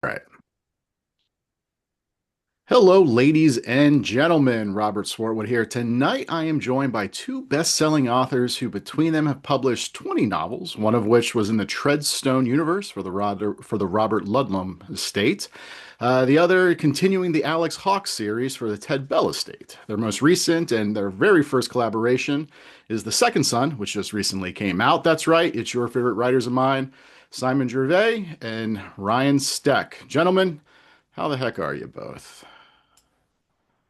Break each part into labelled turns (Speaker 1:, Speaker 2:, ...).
Speaker 1: All right. Hello, ladies and gentlemen. Robert Swartwood here. Tonight, I am joined by two best-selling authors who, between them, have published 20 novels, one of which was in the Treadstone universe for the Robert Ludlum estate, the other continuing the Alex Hawke series for the Ted Bell estate. Their most recent and their very first collaboration is The Second Son, which just recently came out. That's right, it's your favorite writers of mine, Simon Gervais and Ryan Steck. Gentlemen, how the heck are you both?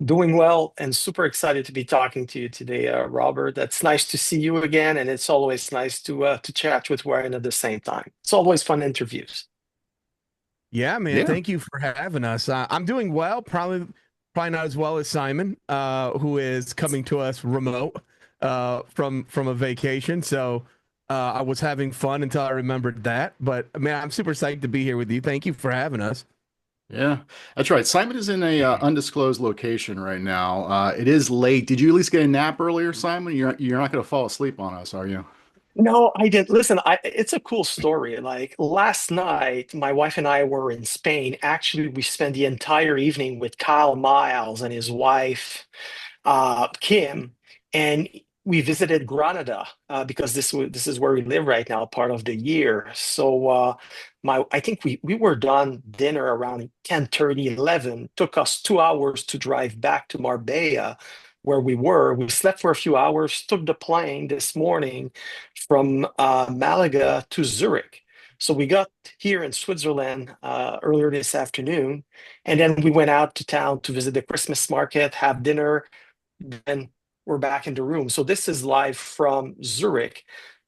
Speaker 2: Doing well and super excited to be talking to you today, Robert. It's nice to see you again, and it's always nice to chat with Ryan at the same time. It's always fun interviews.
Speaker 3: Yeah, man.
Speaker 1: Yeah.
Speaker 3: Thank you for having us. I'm doing well. Probably not as well as Simon, who is coming to us remote from a vacation. So I was having fun until I remembered that. But man, I'm super psyched to be here with you. Thank you for having us.
Speaker 1: Yeah, that's right. Simon is in a undisclosed location right now. It is late. Did you at least get a nap earlier, Simon? You're not going to fall asleep on us, are you?
Speaker 2: No, I didn't. Listen, it's a cool story. Like last night, my wife and I were in Spain. Actually, we spent the entire evening with Kyle Miles and his wife, Kim, and we visited Granada because this is where we live right now, part of the year. So my I think we were done dinner around 10:30, 11. Took us 2 hours to drive back to Marbella, where we were. We slept for a few hours, took the plane this morning from Malaga to Zurich. So we got here in Switzerland earlier this afternoon, and then we went out to town to visit the Christmas market, have dinner, then we're back in the room. So this is live from Zurich.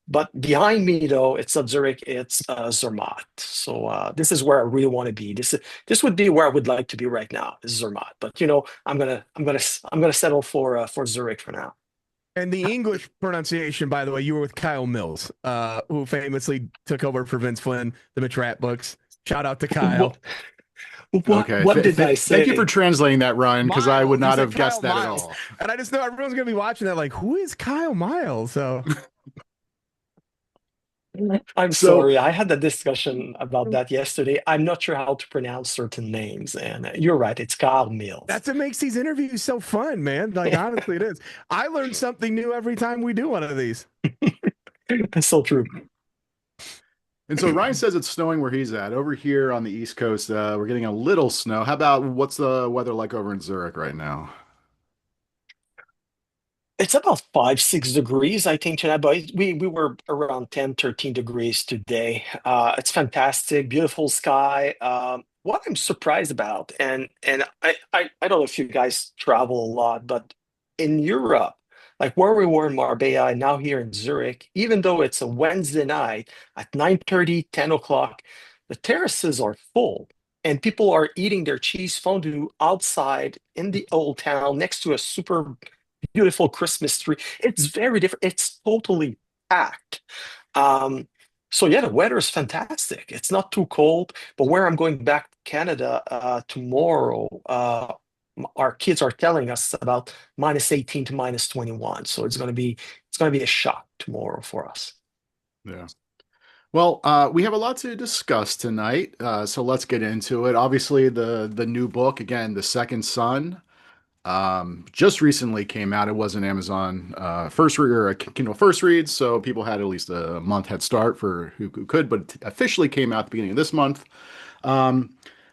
Speaker 2: But behind me, though, it's not Zurich, it's Zermatt. So this is where I really want to be. This would be where I would like to be right now, is Zermatt. But I'm gonna settle for Zurich for now.
Speaker 3: And the English pronunciation, by the way, you were with Kyle Mills, who famously took over for Vince Flynn, the Matrat books. Shout out to Kyle.
Speaker 2: What what
Speaker 1: Okay.
Speaker 2: what did I
Speaker 1: Thank you for
Speaker 2: say?
Speaker 1: translating that, Ryan, because I would
Speaker 3: Miles. You
Speaker 1: not
Speaker 3: said
Speaker 1: have guessed
Speaker 3: Kyle
Speaker 1: that at
Speaker 3: Miles.
Speaker 1: all.
Speaker 3: And I just know everyone's going to be watching that like, who is Kyle Miles? So
Speaker 2: I'm
Speaker 1: So,
Speaker 2: sorry, I had a discussion about that yesterday. I'm not sure how to pronounce certain names, and you're right, it's Carl Mills.
Speaker 3: that's what makes these interviews so fun, man. Like, honestly, it is. I learn something new every time we do one of these.
Speaker 2: That's so true.
Speaker 1: and so Ryan says it's snowing where he's at. Over here on the East Coast, we're getting a little snow. How about what's the weather like over in Zurich right now?
Speaker 2: It's about 5, 6 degrees, I think, tonight, but we were around 10, 13 degrees today. It's fantastic, beautiful sky. What I'm surprised about, and I don't know if you guys travel a lot, but in Europe, like where we were in Marbella and now here in Zurich, even though it's a Wednesday night at 9:30, 10 o'clock, the terraces are full. And people are eating their cheese fondue outside in the old town next to a super beautiful Christmas tree. It's very different. It's totally packed. Um, so yeah, the weather is fantastic. It's not too cold, but where I'm going back to Canada tomorrow, our kids are telling us about -18 to -21. So it's gonna be a shock tomorrow for us.
Speaker 1: Yeah. Well, we have a lot to discuss tonight, so let's get into it. Obviously, the new book again, The Second Son. Just recently came out. It was an Amazon first read or a Kindle first read, so people had at least a month head start for who could, but it officially came out at the beginning of this month. Um,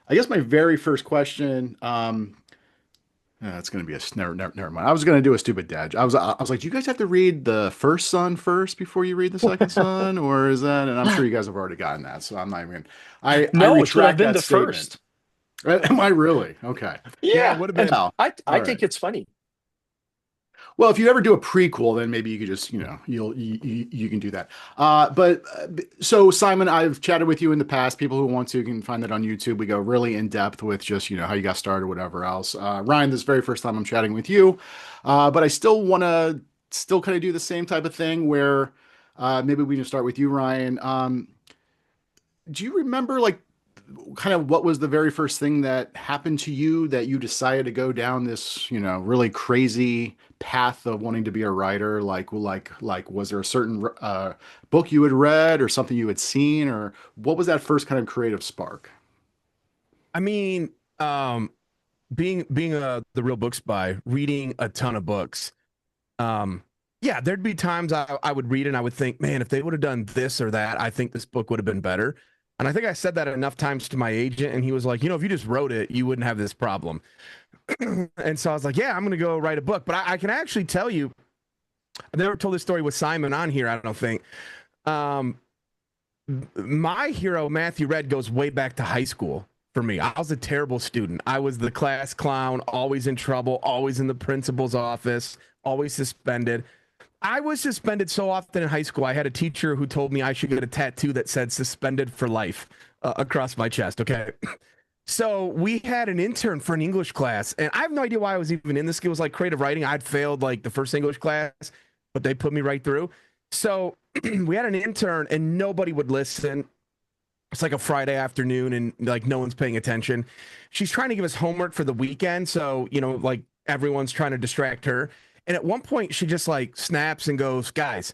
Speaker 1: I guess my very first question, it's going to be never mind. I was going to do a stupid dad. I was like, do you guys have to read the first son first before you read the second son, or is that? And I'm sure you guys have already gotten that, so I'm not even. I
Speaker 2: No, it would have
Speaker 1: retract
Speaker 2: been
Speaker 1: that
Speaker 2: the
Speaker 1: statement.
Speaker 2: first.
Speaker 1: Am I really? Okay.
Speaker 3: Yeah, it
Speaker 2: Yeah,
Speaker 3: would have
Speaker 2: and
Speaker 3: been.
Speaker 1: Well,
Speaker 2: I
Speaker 1: all
Speaker 2: think
Speaker 1: right.
Speaker 2: it's funny.
Speaker 1: Well, if you ever do a prequel, then maybe you could just, you can do that. So Simon, I've chatted with you in the past. People who want to can find that on YouTube. We go really in depth with just, how you got started, whatever else. Ryan, this is the very first time I'm chatting with you, but I still want to still kind of do the same type of thing where maybe we can start with you, Ryan. Do you remember like kind of what was the very first thing that happened to you that you decided to go down this, really crazy path of wanting to be a writer? Like, was there a certain book you had read or something you had seen, or what was that first kind of creative spark?
Speaker 3: I mean, um, being the real book spy, reading a ton of books. Um, yeah, there'd be times I would read and I would think, man, if they would have done this or that, I think this book would have been better. And I think I said that enough times to my agent, and he was like, if you just wrote it, you wouldn't have this problem. And so I was like, yeah, I'm going to go write a book. But I can actually tell you, I never told this story with Simon on here, I don't think. Um, my hero, Matthew Red, goes way back to high school for me. I was a terrible student. I was the class clown, always in trouble, always in the principal's office, always suspended. I was suspended so often in high school. I had a teacher who told me I should get a tattoo that said suspended for life across my chest. Okay. So we had an intern for an English class, and I have no idea why I was even in this. It was like creative writing. I'd failed like the first English class, but they put me right through. So we had an intern, and nobody would listen. It's like a Friday afternoon, and like no one's paying attention. She's trying to give us homework for the weekend, so like everyone's trying to distract her. And at one point, she just like snaps and goes, "Guys,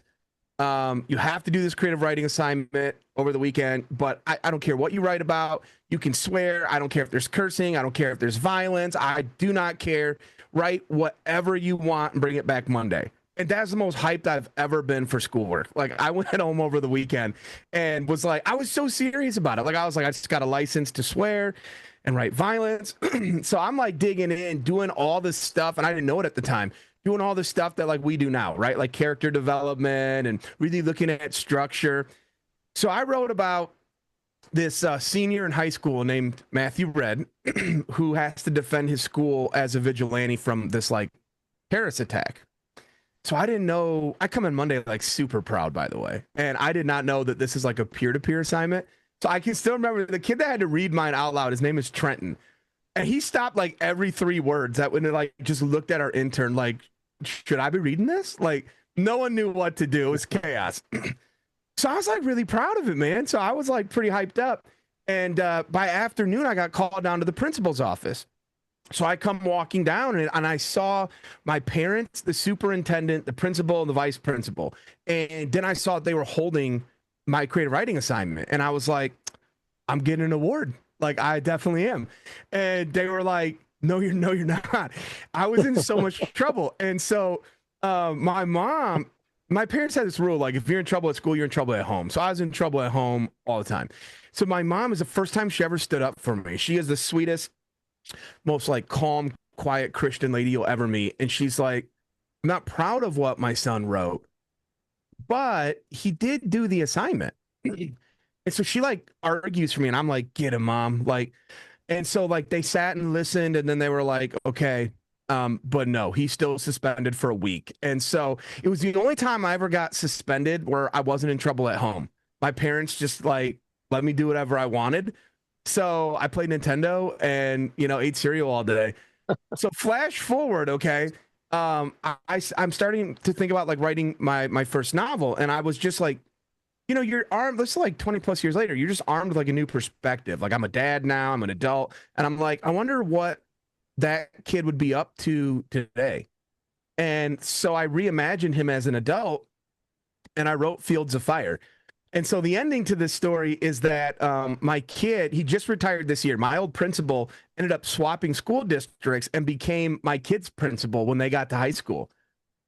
Speaker 3: you have to do this creative writing assignment over the weekend, but I don't care what you write about. You can swear. I don't care if there's cursing. I don't care if there's violence. I do not care. Write whatever you want and bring it back Monday." And that's the most hyped I've ever been for schoolwork. Like, I went home over the weekend and was like, I was so serious about it. Like, I was like, I just got a license to swear and write violence. So I'm like digging in, doing all this stuff. And I didn't know it at the time, doing all this stuff that like we do now, right? Like character development and really looking at structure. So I wrote about this senior in high school named Matthew Red, who has to defend his school as a vigilante from this like terrorist attack. So I didn't know. I come in Monday like super proud, by the way, and I did not know that this is like a peer-to-peer assignment. So I can still remember the kid that had to read mine out loud. His name is Trenton, and he stopped like every 3 words. That when it like just looked at our intern like, should I be reading this? Like no one knew what to do. It was chaos. So I was like really proud of it, man. So I was like pretty hyped up, and by afternoon I got called down to the principal's office. So I come walking down and I saw my parents, the superintendent, the principal, and the vice principal. And then I saw they were holding my creative writing assignment. And I was like, I'm getting an award. Like, I definitely am. And they were like, you're not. I was in so much trouble. And so my parents had this rule, like, if you're in trouble at school, you're in trouble at home. So I was in trouble at home all the time. So my mom is the first time she ever stood up for me. She is the sweetest, most like calm, quiet Christian lady you'll ever meet. And she's like, I'm not proud of what my son wrote, but he did do the assignment. And so she like argues for me, and I'm like, get him, mom. Like, and so like they sat and listened, and then they were like, okay, but no, he's still suspended for a week. And so it was the only time I ever got suspended where I wasn't in trouble at home. My parents just like let me do whatever I wanted. So I played Nintendo and, ate cereal all day. So flash forward, okay. I'm starting to think about like writing my first novel. And I was just like, you're armed. This is like 20 plus years later. You're just armed with like a new perspective. Like I'm a dad now, I'm an adult. And I'm like, I wonder what that kid would be up to today. And so I reimagined him as an adult and I wrote Fields of Fire. And so the ending to this story is that my kid, he just retired this year. My old principal ended up swapping school districts and became my kid's principal when they got to high school.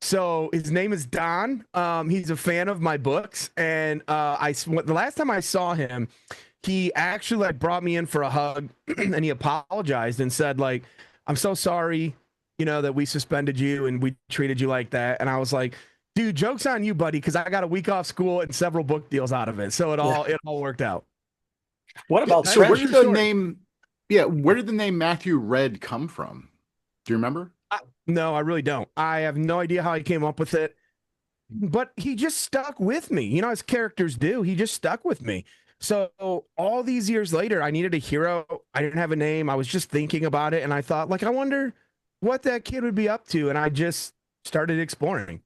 Speaker 3: So his name is Don. He's a fan of my books. And the last time I saw him, he actually like brought me in for a hug and he apologized and said like, I'm so sorry, that we suspended you and we treated you like that. And I was like, dude, joke's on you, buddy, because I got a week off school and several book deals out of it. So it all worked out.
Speaker 2: What about
Speaker 1: so where
Speaker 2: Trent?
Speaker 1: did the name where did the name Matthew Red come from? Do you remember?
Speaker 3: No, I really don't. I have no idea how he came up with it, but he just stuck with me. As characters do, he just stuck with me. So all these years later, I needed a hero. I didn't have a name. I was just thinking about it. And I thought like, I wonder what that kid would be up to. And I just started exploring.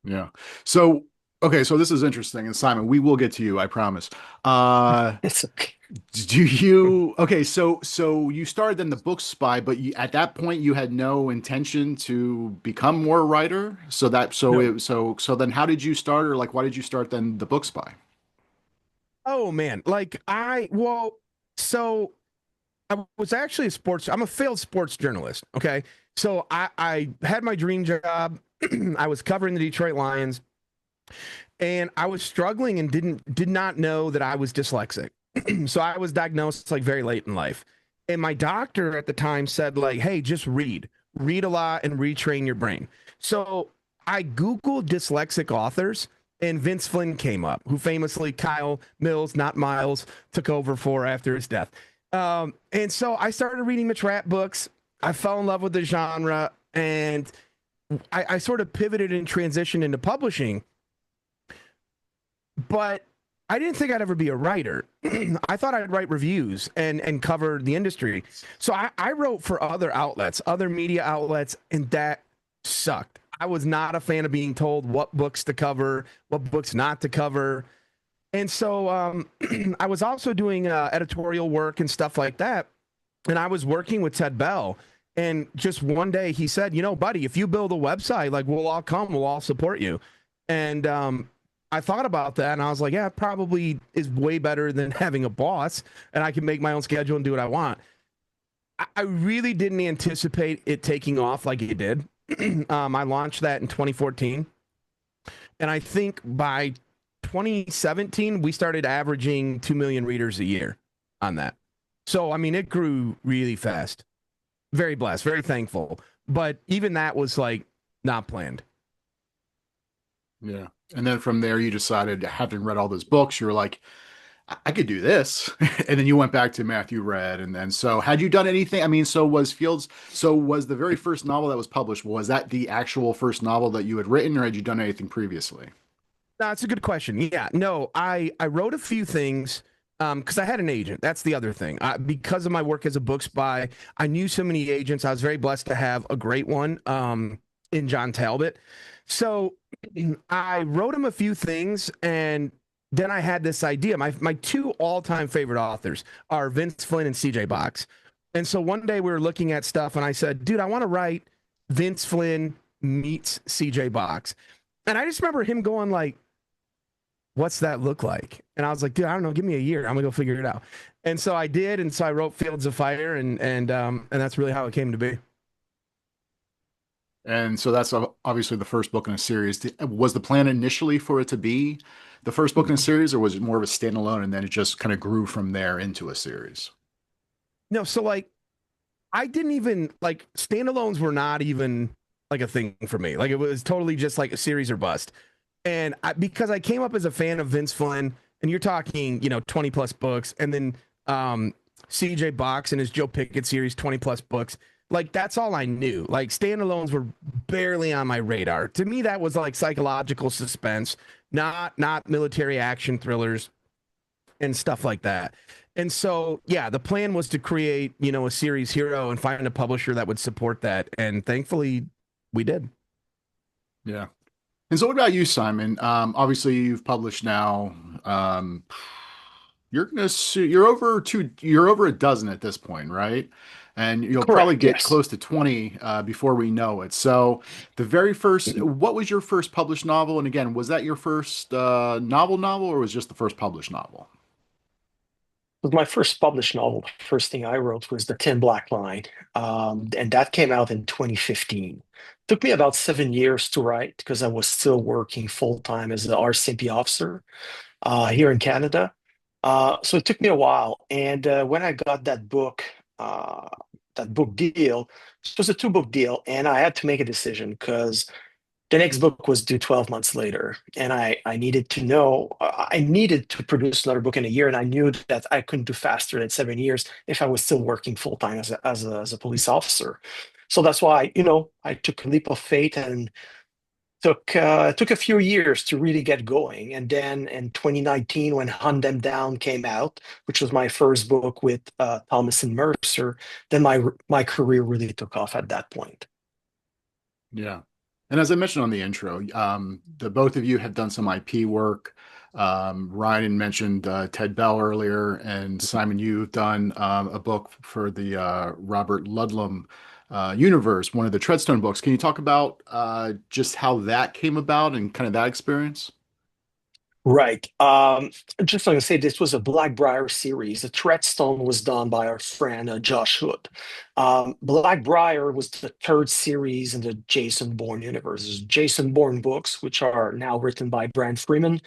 Speaker 1: Yeah. So, okay. So this is interesting. And Simon, we will get to you, I promise.
Speaker 2: It's okay.
Speaker 1: Okay. So you started in the book spy, but at that point you had no intention to become more a writer. So then how did you start, or like, why did you start then the book spy?
Speaker 3: Oh man. So I was actually I'm a failed sports journalist. Okay. So I had my dream job. I was covering the Detroit Lions, and I was struggling and did not know that I was dyslexic. So I was diagnosed like very late in life. And my doctor at the time said, like, hey, just read a lot and retrain your brain. So I Googled dyslexic authors, and Vince Flynn came up, who famously Kyle Mills, not Miles, took over for after his death. And so I started reading Mitch Rapp books. I fell in love with the genre, and I sort of pivoted and transitioned into publishing, but I didn't think I'd ever be a writer. I thought I'd write reviews and cover the industry. So I wrote for other outlets, other media outlets, and that sucked. I was not a fan of being told what books to cover, what books not to cover. And so I was also doing editorial work and stuff like that. And I was working with Ted Bell. And just one day he said, you know, buddy, if you build a website, like we'll all come, we'll all support you. And I thought about that and I was like, yeah, it probably is way better than having a boss and I can make my own schedule and do what I want. I really didn't anticipate it taking off like it did. I launched that in 2014. And I think by 2017, we started averaging 2 million readers a year on that. So, I mean, it grew really fast. Very blessed, very thankful. But even that was like not planned.
Speaker 1: Yeah. And then from there, you decided, having read all those books, you were like, I could do this. And then you went back to Matthew Red. And then, so had you done anything? I mean, so was the very first novel that was published, was that the actual first novel that you had written, or had you done anything previously?
Speaker 3: That's a good question. Yeah, no, I wrote a few things because I had an agent. That's the other thing. Because of my work as a book spy, I knew so many agents. I was very blessed to have a great one in John Talbot. So I wrote him a few things, and then I had this idea. My two all-time favorite authors are Vince Flynn and CJ Box. And so one day we were looking at stuff, and I said, dude, I want to write Vince Flynn meets CJ Box. And I just remember him going like, what's that look like? And I was like, dude, I don't know. Give me a year. I'm gonna go figure it out. And so I did. And so I wrote Fields of Fire, and that's really how it came to be.
Speaker 1: And so that's obviously the first book in a series. Was the plan initially for it to be the first book in a series, or was it more of a standalone and then it just kind of grew from there into a series?
Speaker 3: No, so like I didn't even like standalones were not even like a thing for me. Like it was totally just like a series or bust. And because I came up as a fan of Vince Flynn, and you're talking, 20 plus books, and then CJ Box and his Joe Pickett series, 20 plus books. Like that's all I knew. Like standalones were barely on my radar. To me, that was like psychological suspense, not military action thrillers and stuff like that. And so, yeah, the plan was to create, a series hero and find a publisher that would support that. And thankfully, we did.
Speaker 1: Yeah. And so what about you, Simon? Obviously you've published now. You're over a dozen at this point, right? And you'll probably
Speaker 2: Correct.
Speaker 1: get
Speaker 2: Yes.
Speaker 1: close to 20 before we know it. So what was your first published novel? And again, was that your first novel, or was just the first published novel?
Speaker 2: With my first published novel, the first thing I wrote was The Thin Black Line, and that came out in 2015. Took me about 7 years to write because I was still working full time as an RCMP officer here in Canada. So it took me a while, and when I got that book deal, it was a two-book deal, and I had to make a decision because the next book was due 12 months later, and I needed to know, I needed to produce another book in a year, and I knew that I couldn't do faster than 7 years if I was still working full time as a police officer. So that's why, I took a leap of faith and took a few years to really get going. And then in 2019, when Hunt Them Down came out, which was my first book with Thomas and Mercer, then my career really took off at that point.
Speaker 1: Yeah. And as I mentioned on the intro, the both of you have done some IP work. Ryan mentioned Ted Bell earlier, and Simon, you've done a book for the Robert Ludlum universe, one of the Treadstone books. Can you talk about just how that came about and kind of that experience?
Speaker 2: Right. Just like I say, this was a Blackbriar series. The Treadstone was done by our friend Josh Hood. Blackbriar was the third series in the Jason Bourne universe. There's Jason Bourne books, which are now written by Brand Freeman,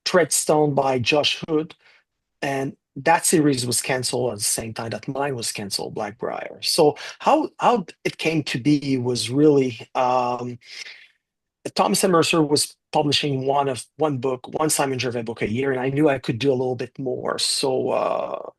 Speaker 2: Treadstone by Josh Hood, and that series was canceled at the same time that mine was canceled, Blackbriar. So how it came to be was really Thomas and Mercer was publishing one book, one Simon Gervais book a year, and I knew I could do a little bit more. So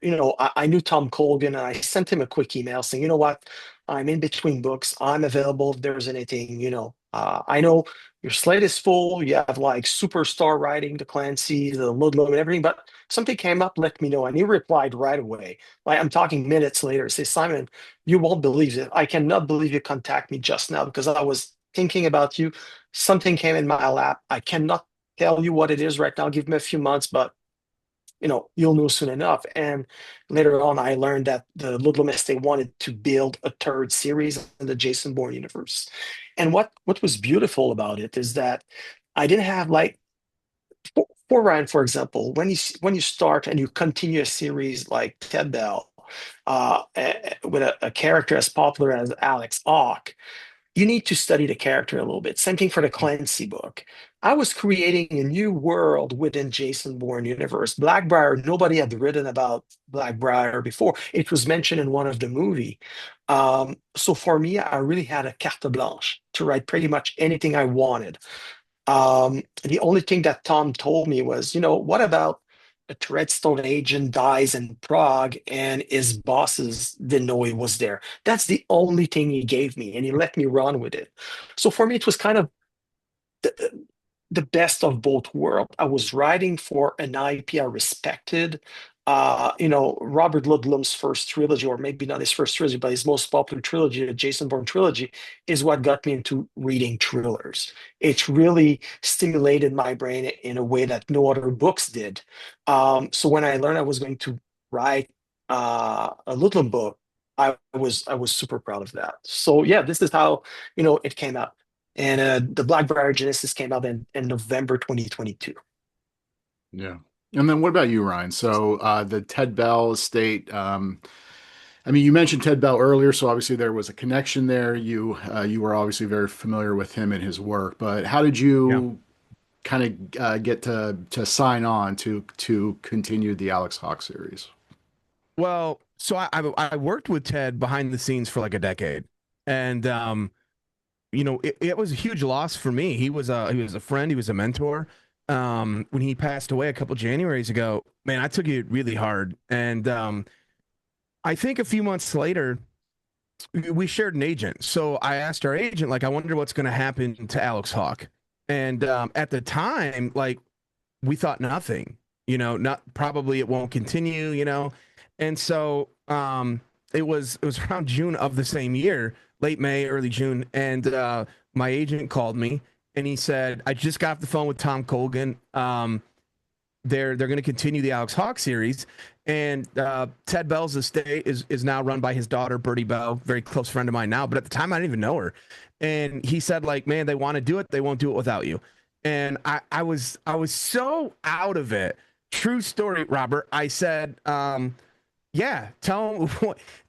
Speaker 2: I knew Tom Colgan, and I sent him a quick email saying, you know what, I'm in between books. I'm available if there's anything. I know your slate is full. You have like superstar writing, the Clancy, the Ludlum, and everything, but something came up. Let me know. And he replied right away. Like I'm talking minutes later. Say, Simon, you won't believe it. I cannot believe you contact me just now because I was thinking about you. Something came in my lap. I cannot tell you what it is right now. Give me a few months, but you'll know soon enough. And later on, I learned that the Ludlum estate wanted to build a third series in the Jason Bourne universe. And what was beautiful about it is that I didn't have like for Ryan, for example, when you start and you continue a series like Ted Bell, with a character as popular as Alex Hawke, you need to study the character a little bit. Same thing for the Clancy book. I was creating a new world within Jason Bourne universe. Blackbriar, nobody had written about Blackbriar before. It was mentioned in one of the movie. So for me, I really had a carte blanche to write pretty much anything I wanted. The only thing that Tom told me was, what about a Treadstone agent dies in Prague and his bosses didn't know he was there? That's the only thing he gave me, and he let me run with it. So for me, it was kind of the best of both worlds. I was writing for an IP I respected. Robert Ludlum's first trilogy, or maybe not his first trilogy, but his most popular trilogy, the Jason Bourne trilogy, is what got me into reading thrillers. It really stimulated my brain in a way that no other books did. So when I learned I was going to write a Ludlum book, I was super proud of that. So yeah, this is how it came out. And the Blackbriar Genesis came out in November 2022.
Speaker 1: Yeah. And then what about you, Ryan? So the Ted Bell estate. I mean, you mentioned Ted Bell earlier, so obviously there was a connection there. You were obviously very familiar with him and his work, but how did
Speaker 3: Yeah.
Speaker 1: you kind of get to sign on to continue the Alex Hawk series?
Speaker 3: Well, so I worked with Ted behind the scenes for like a decade, and it was a huge loss for me. He was a friend, he was a mentor. When he passed away a couple Januaries ago, man, I took it really hard, and I think a few months later we shared an agent. So I asked our agent, like, I wonder what's going to happen to Alex Hawk, and at the time, like, we thought nothing. Not probably it won't continue. And so it was around June of the same year, late May, early June, and my agent called me and he said, I just got off the phone with Tom Colgan. They're going to continue the Alex Hawk series, and Ted Bell's estate is now run by his daughter Bertie Bell, very close friend of mine now. But at the time, I didn't even know her. And he said, like, man, they want to do it, they won't do it without you. And I was so out of it. True story, Robert. I said, yeah, tell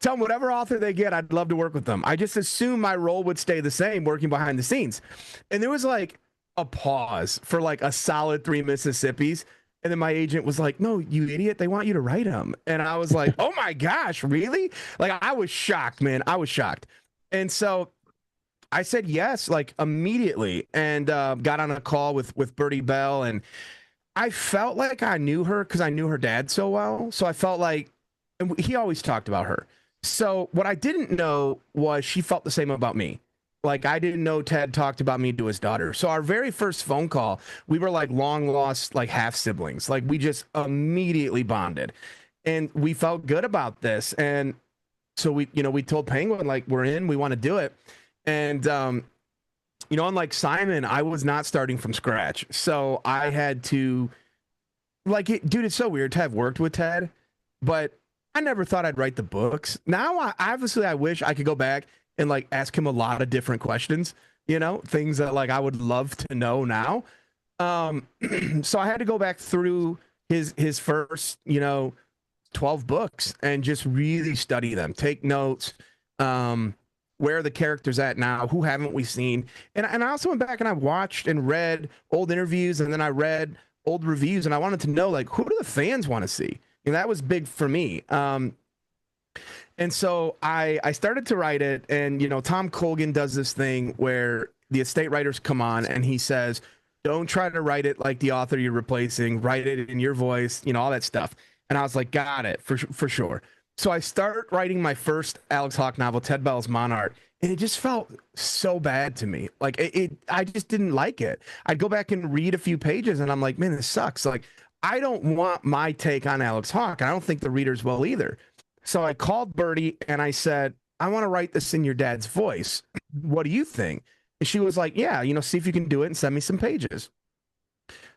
Speaker 3: them whatever author they get, I'd love to work with them. I just assumed my role would stay the same, working behind the scenes. And there was like a pause for like a solid three Mississippis. And then my agent was like, no, you idiot. They want you to write them. And I was like, oh my gosh, really? Like, I was shocked, man. I was shocked. And so I said yes, like immediately, and got on a call with Bertie Bell. And I felt like I knew her because I knew her dad so well. So I felt like, and he always talked about her. So what I didn't know was she felt the same about me. Like, I didn't know Ted talked about me to his daughter. So our very first phone call, we were like long lost, like half siblings. Like, we just immediately bonded, and we felt good about this. And so we told Penguin, like, we're in, we want to do it. And unlike Simon, I was not starting from scratch. So I had to, like, dude, it's so weird to have worked with Ted, but I never thought I'd write the books. Now, I wish I could go back and like ask him a lot of different questions, things that like I would love to know now. Um, so I had to go back through his first, 12 books and just really study them, take notes. Where are the characters at now? Who haven't we seen? And I also went back and I watched and read old interviews, and then I read old reviews, and I wanted to know, like, who do the fans want to see? And that was big for me. And so I started to write it, and Tom Colgan does this thing where the estate writers come on and he says, don't try to write it like the author you're replacing, write it in your voice, all that stuff. And I was like, got it, for sure. So I start writing my first Alex Hawke novel, Ted Bell's Monarch, and it just felt so bad to me. Like I just didn't like it. I'd go back and read a few pages and I'm like, man, this sucks. Like, I don't want my take on Alex Hawke. I don't think the readers will either. So I called Bertie and I said, I want to write this in your dad's voice. What do you think? And she was like, yeah, see if you can do it and send me some pages.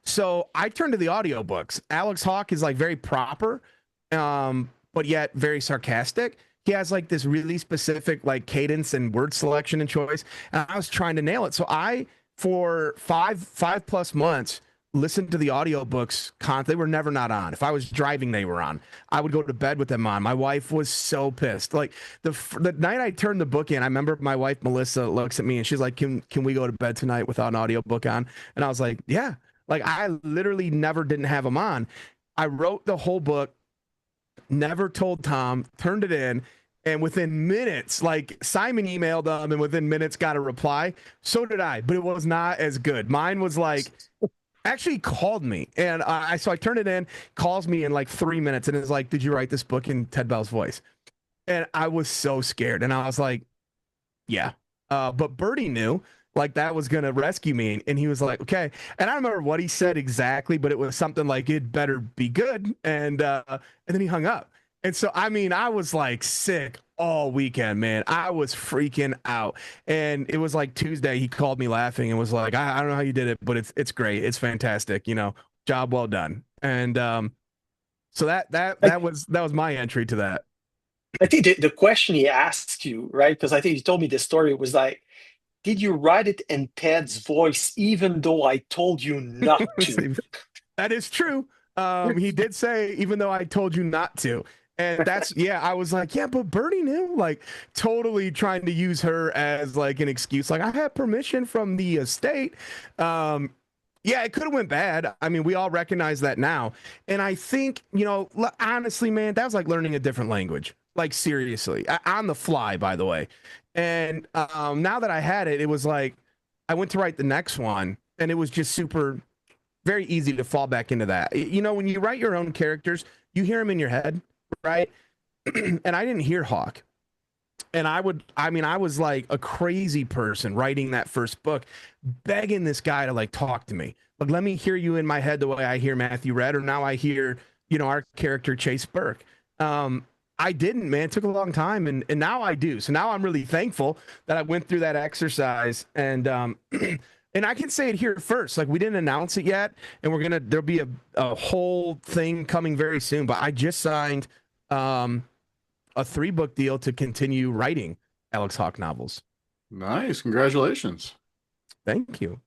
Speaker 3: So I turned to the audiobooks. Alex Hawke is like very proper, but yet very sarcastic. He has like this really specific like cadence and word selection and choice. And I was trying to nail it. So I, for five plus months, listened to the audiobooks. They were never not on. If I was driving, they were on. I would go to bed with them on. My wife was so pissed. Like the night I turned the book in, I remember my wife Melissa looks at me and she's like, "Can we go to bed tonight without an audiobook on?" And I was like, "Yeah." Like, I literally never didn't have them on. I wrote the whole book, never told Tom, turned it in, and within minutes, like, Simon emailed them and within minutes got a reply. So did I, but it was not as good. Mine was like, actually called me, and so I turned it in, calls me in like 3 minutes, and is like, did you write this book in Ted Bell's voice? And I was so scared, and I was like, yeah. But Bertie knew, like, that was going to rescue me, and he was like, okay. And I don't remember what he said exactly, but it was something like, it better be good, and then he hung up. And so, I mean, I was like sick all weekend, man. I was freaking out. And it was like Tuesday, he called me laughing and was like, I don't know how you did it, but it's great. It's fantastic. Job well done. And so that was my entry to that.
Speaker 2: I think the question he asked you, right? Because I think he told me this story was like, did you write it in Ted's voice, even though I told you not to?
Speaker 3: That is true. He did say, even though I told you not to. And that's, yeah, I was like, yeah, but Bertie knew, like, totally trying to use her as like an excuse. Like, I had permission from the estate. Yeah, it could have went bad. I mean, we all recognize that now. And I think, honestly, man, that was like learning a different language. Like, seriously, on the fly, by the way. And now that I had it, it was like, I went to write the next one and it was just very easy to fall back into that. When you write your own characters, you hear them in your head, right? And I didn't hear Hawke. And I was like a crazy person writing that first book, begging this guy to like talk to me. Like, let me hear you in my head the way I hear Matthew Red, or now I hear, our character Chase Burke. I didn't, man. It took a long time, and now I do. So now I'm really thankful that I went through that exercise, and and I can say it here first. Like, we didn't announce it yet, and there'll be a whole thing coming very soon. But I just signed a 3-book deal to continue writing Alex Hawke novels.
Speaker 1: Nice, congratulations.
Speaker 3: Thank you.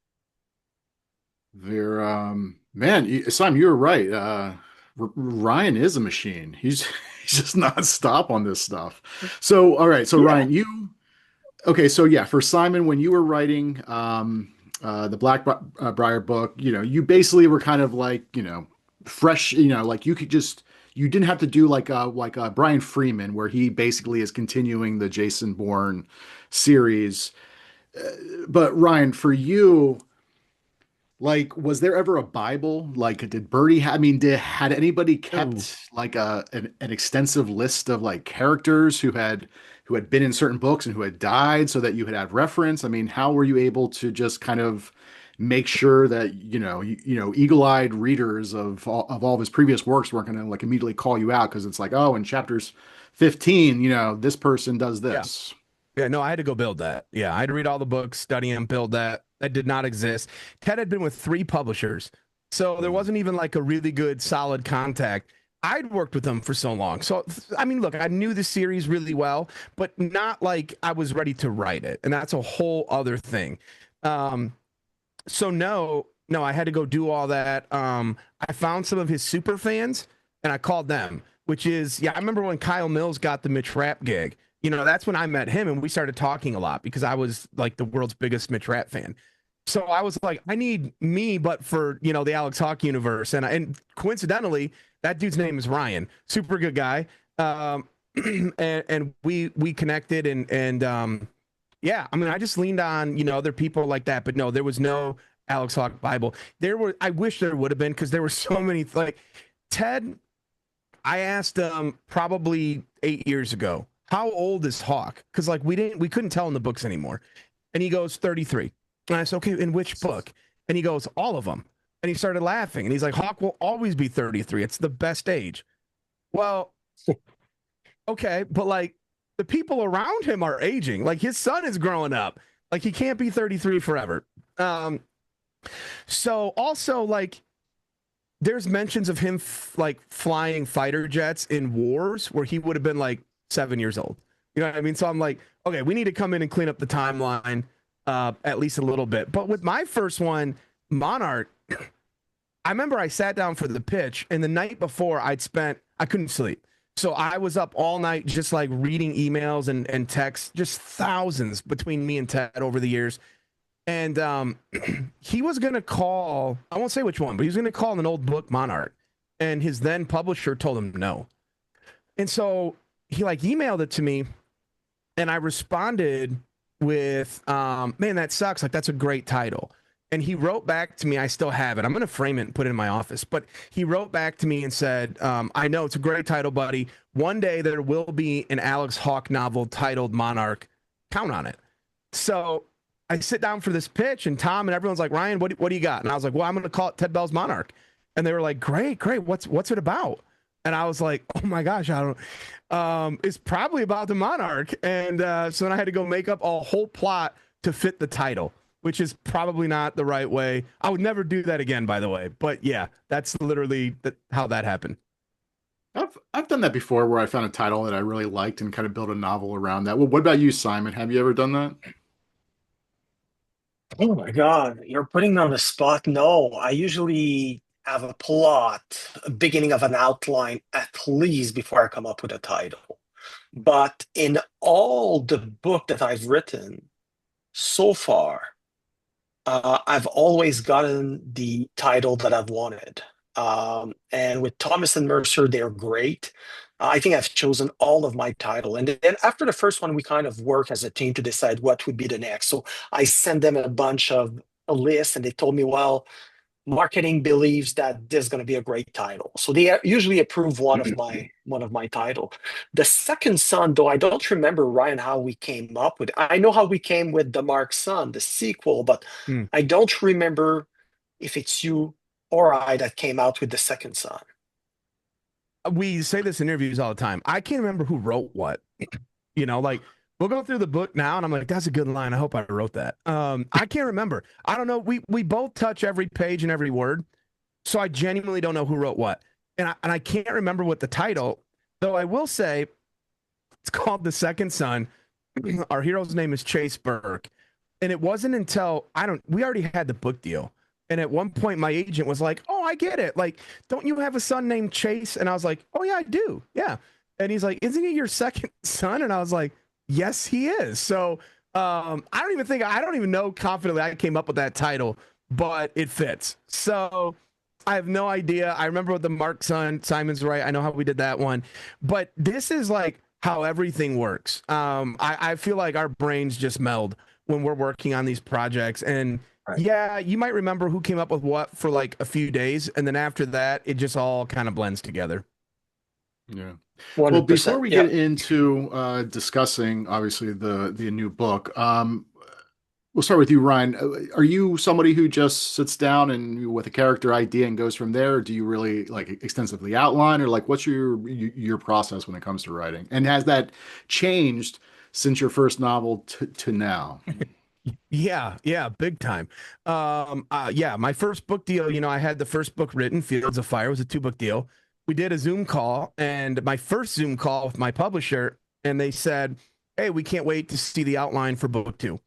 Speaker 1: They're man, Simon, you were right. Ryan is a machine. He's just nonstop on this stuff. So, all right. So, yeah. Ryan, okay. So, yeah, for Simon, when you were writing the Blackbriar book, you basically were kind of like, fresh, like you didn't have to do like Brian Freeman, where he basically is continuing the Jason Bourne series. But Ryan, for you, like, was there ever a Bible? Like, did Bertie had anybody kept like an extensive list of like characters who had been in certain books and who had died, so that you had reference? I mean, how were you able to just kind of make sure that eagle-eyed readers of all of his previous works weren't going to like immediately call you out because it's like, oh, in chapters 15, this person does this.
Speaker 3: Yeah, no, I had to go build that. Yeah, I had to read all the books, study them, build that. That did not exist. Ted had been with 3 publishers, so there wasn't even like a really good, solid contact. I'd worked with them for so long. So, I mean, look, I knew the series really well, but not like I was ready to write it. And that's a whole other thing. So no, No, I had to go do all that. I found some of his super fans and I called them, which is, yeah, I remember when Kyle Mills got the Mitch Rapp gig. You know, that's when I met him and we started talking a lot because I was like the world's biggest Mitch Rapp fan. So I was like, I need me, but for, you know, the Alex Hawk universe. And coincidentally, that dude's name is Ryan, super good guy. And we connected and yeah, I mean, I just leaned on, you know, other people like that, but no, there was no Alex Hawk Bible. I wish there would have been because there were so many, like Ted, I asked probably 8 years ago, how old is Hawk? Because like we couldn't tell in the books anymore. And he goes, 33. And I said, okay, in which book? And he goes, all of them. And he started laughing. And he's like, Hawk will always be 33. It's the best age. Well, okay, but like the people around him are aging. Like his son is growing up. Like he can't be 33 forever. So also like there's mentions of him like flying fighter jets in wars where he would have been like 7 years old. You know what I mean? So I'm like, okay, we need to come in and clean up the timeline at least a little bit. But with my first one, Monarch, I remember I sat down for the pitch and the night before I couldn't sleep. So I was up all night just like reading emails and texts, just thousands between me and Ted over the years. And he was going to call, I won't say which one, but he was going to call an old book Monarch. And his then publisher told him no. And so he like emailed it to me and I responded with, man, that sucks. Like, that's a great title. And he wrote back to me. I still have it. I'm going to frame it and put it in my office. But he wrote back to me and said, I know it's a great title, buddy. One day there will be an Alex Hawk novel titled Monarch. Count on it. So I sit down for this pitch and Tom and everyone's like, Ryan, what do you got? And I was like, well, I'm going to call it Ted Bell's Monarch. And they were like, great. What's it about? And I was like, oh my gosh, I don't, it's probably about the Monarch. And so then I had to go make up a whole plot to fit the title, which is probably not the right way. I would never do that again, by the way. But yeah, that's literally how that happened.
Speaker 1: I've done that before where I found a title that I really liked and kind of built a novel around that. Well, what about you, Simon? Have you ever done that?
Speaker 2: Oh my God, you're putting me on the spot. No, I usually have a plot, a beginning of an outline at least before I come up with a title. But in all the book that I've written so far, I've always gotten the title that I've wanted. And with Thomas and Mercer, they're great. I think I've chosen all of my title. And then after the first one, we kind of work as a team to decide what would be the next. So I sent them a bunch of a list and they told me, well, marketing believes that this is going to be a great title. So they usually approve one of my title. The second son, though, I don't remember, Ryan, how we came up with it. I know how we came with The Mark Son, the sequel, but I don't remember if it's you or I that came out with the second son.
Speaker 3: We say this in interviews all the time. I can't remember who wrote what. You know, like we'll go through the book now, and I'm like, that's a good line. I hope I wrote that. I can't remember. I don't know. We both touch every page and every word, so I genuinely don't know who wrote what, and I can't remember what the title. Though I will say, it's called The Second Son. Our hero's name is Chase Burke, and it wasn't until we already had the book deal. And at one point, my agent was like, oh, I get it. Like, don't you have a son named Chase? And I was like, oh, yeah, I do. Yeah. And he's like, isn't he your second son? And I was like, yes, he is. So I don't even know confidently I came up with that title, but it fits. So I have no idea. I remember what the Mark son, Simon's right. I know how we did that one. But this is like how everything works. I feel like our brains just meld when we're working on these projects. And right. Yeah, you might remember who came up with what for like a few days, and then after that, it just all kind of blends together.
Speaker 1: Yeah.
Speaker 2: 100%.
Speaker 1: Well, before we get into discussing, obviously, the new book, we'll start with you, Ryan. Are you somebody who just sits down and with a character idea and goes from there? Or do you really like extensively outline, or like what's your process when it comes to writing? And has that changed since your first novel to now?
Speaker 3: Yeah, big time. Yeah, my first book deal, I had the first book written, Fields of Fire, was a 2-book deal. We did a Zoom call, and my first Zoom call with my publisher, and they said, hey, we can't wait to see the outline for book 2.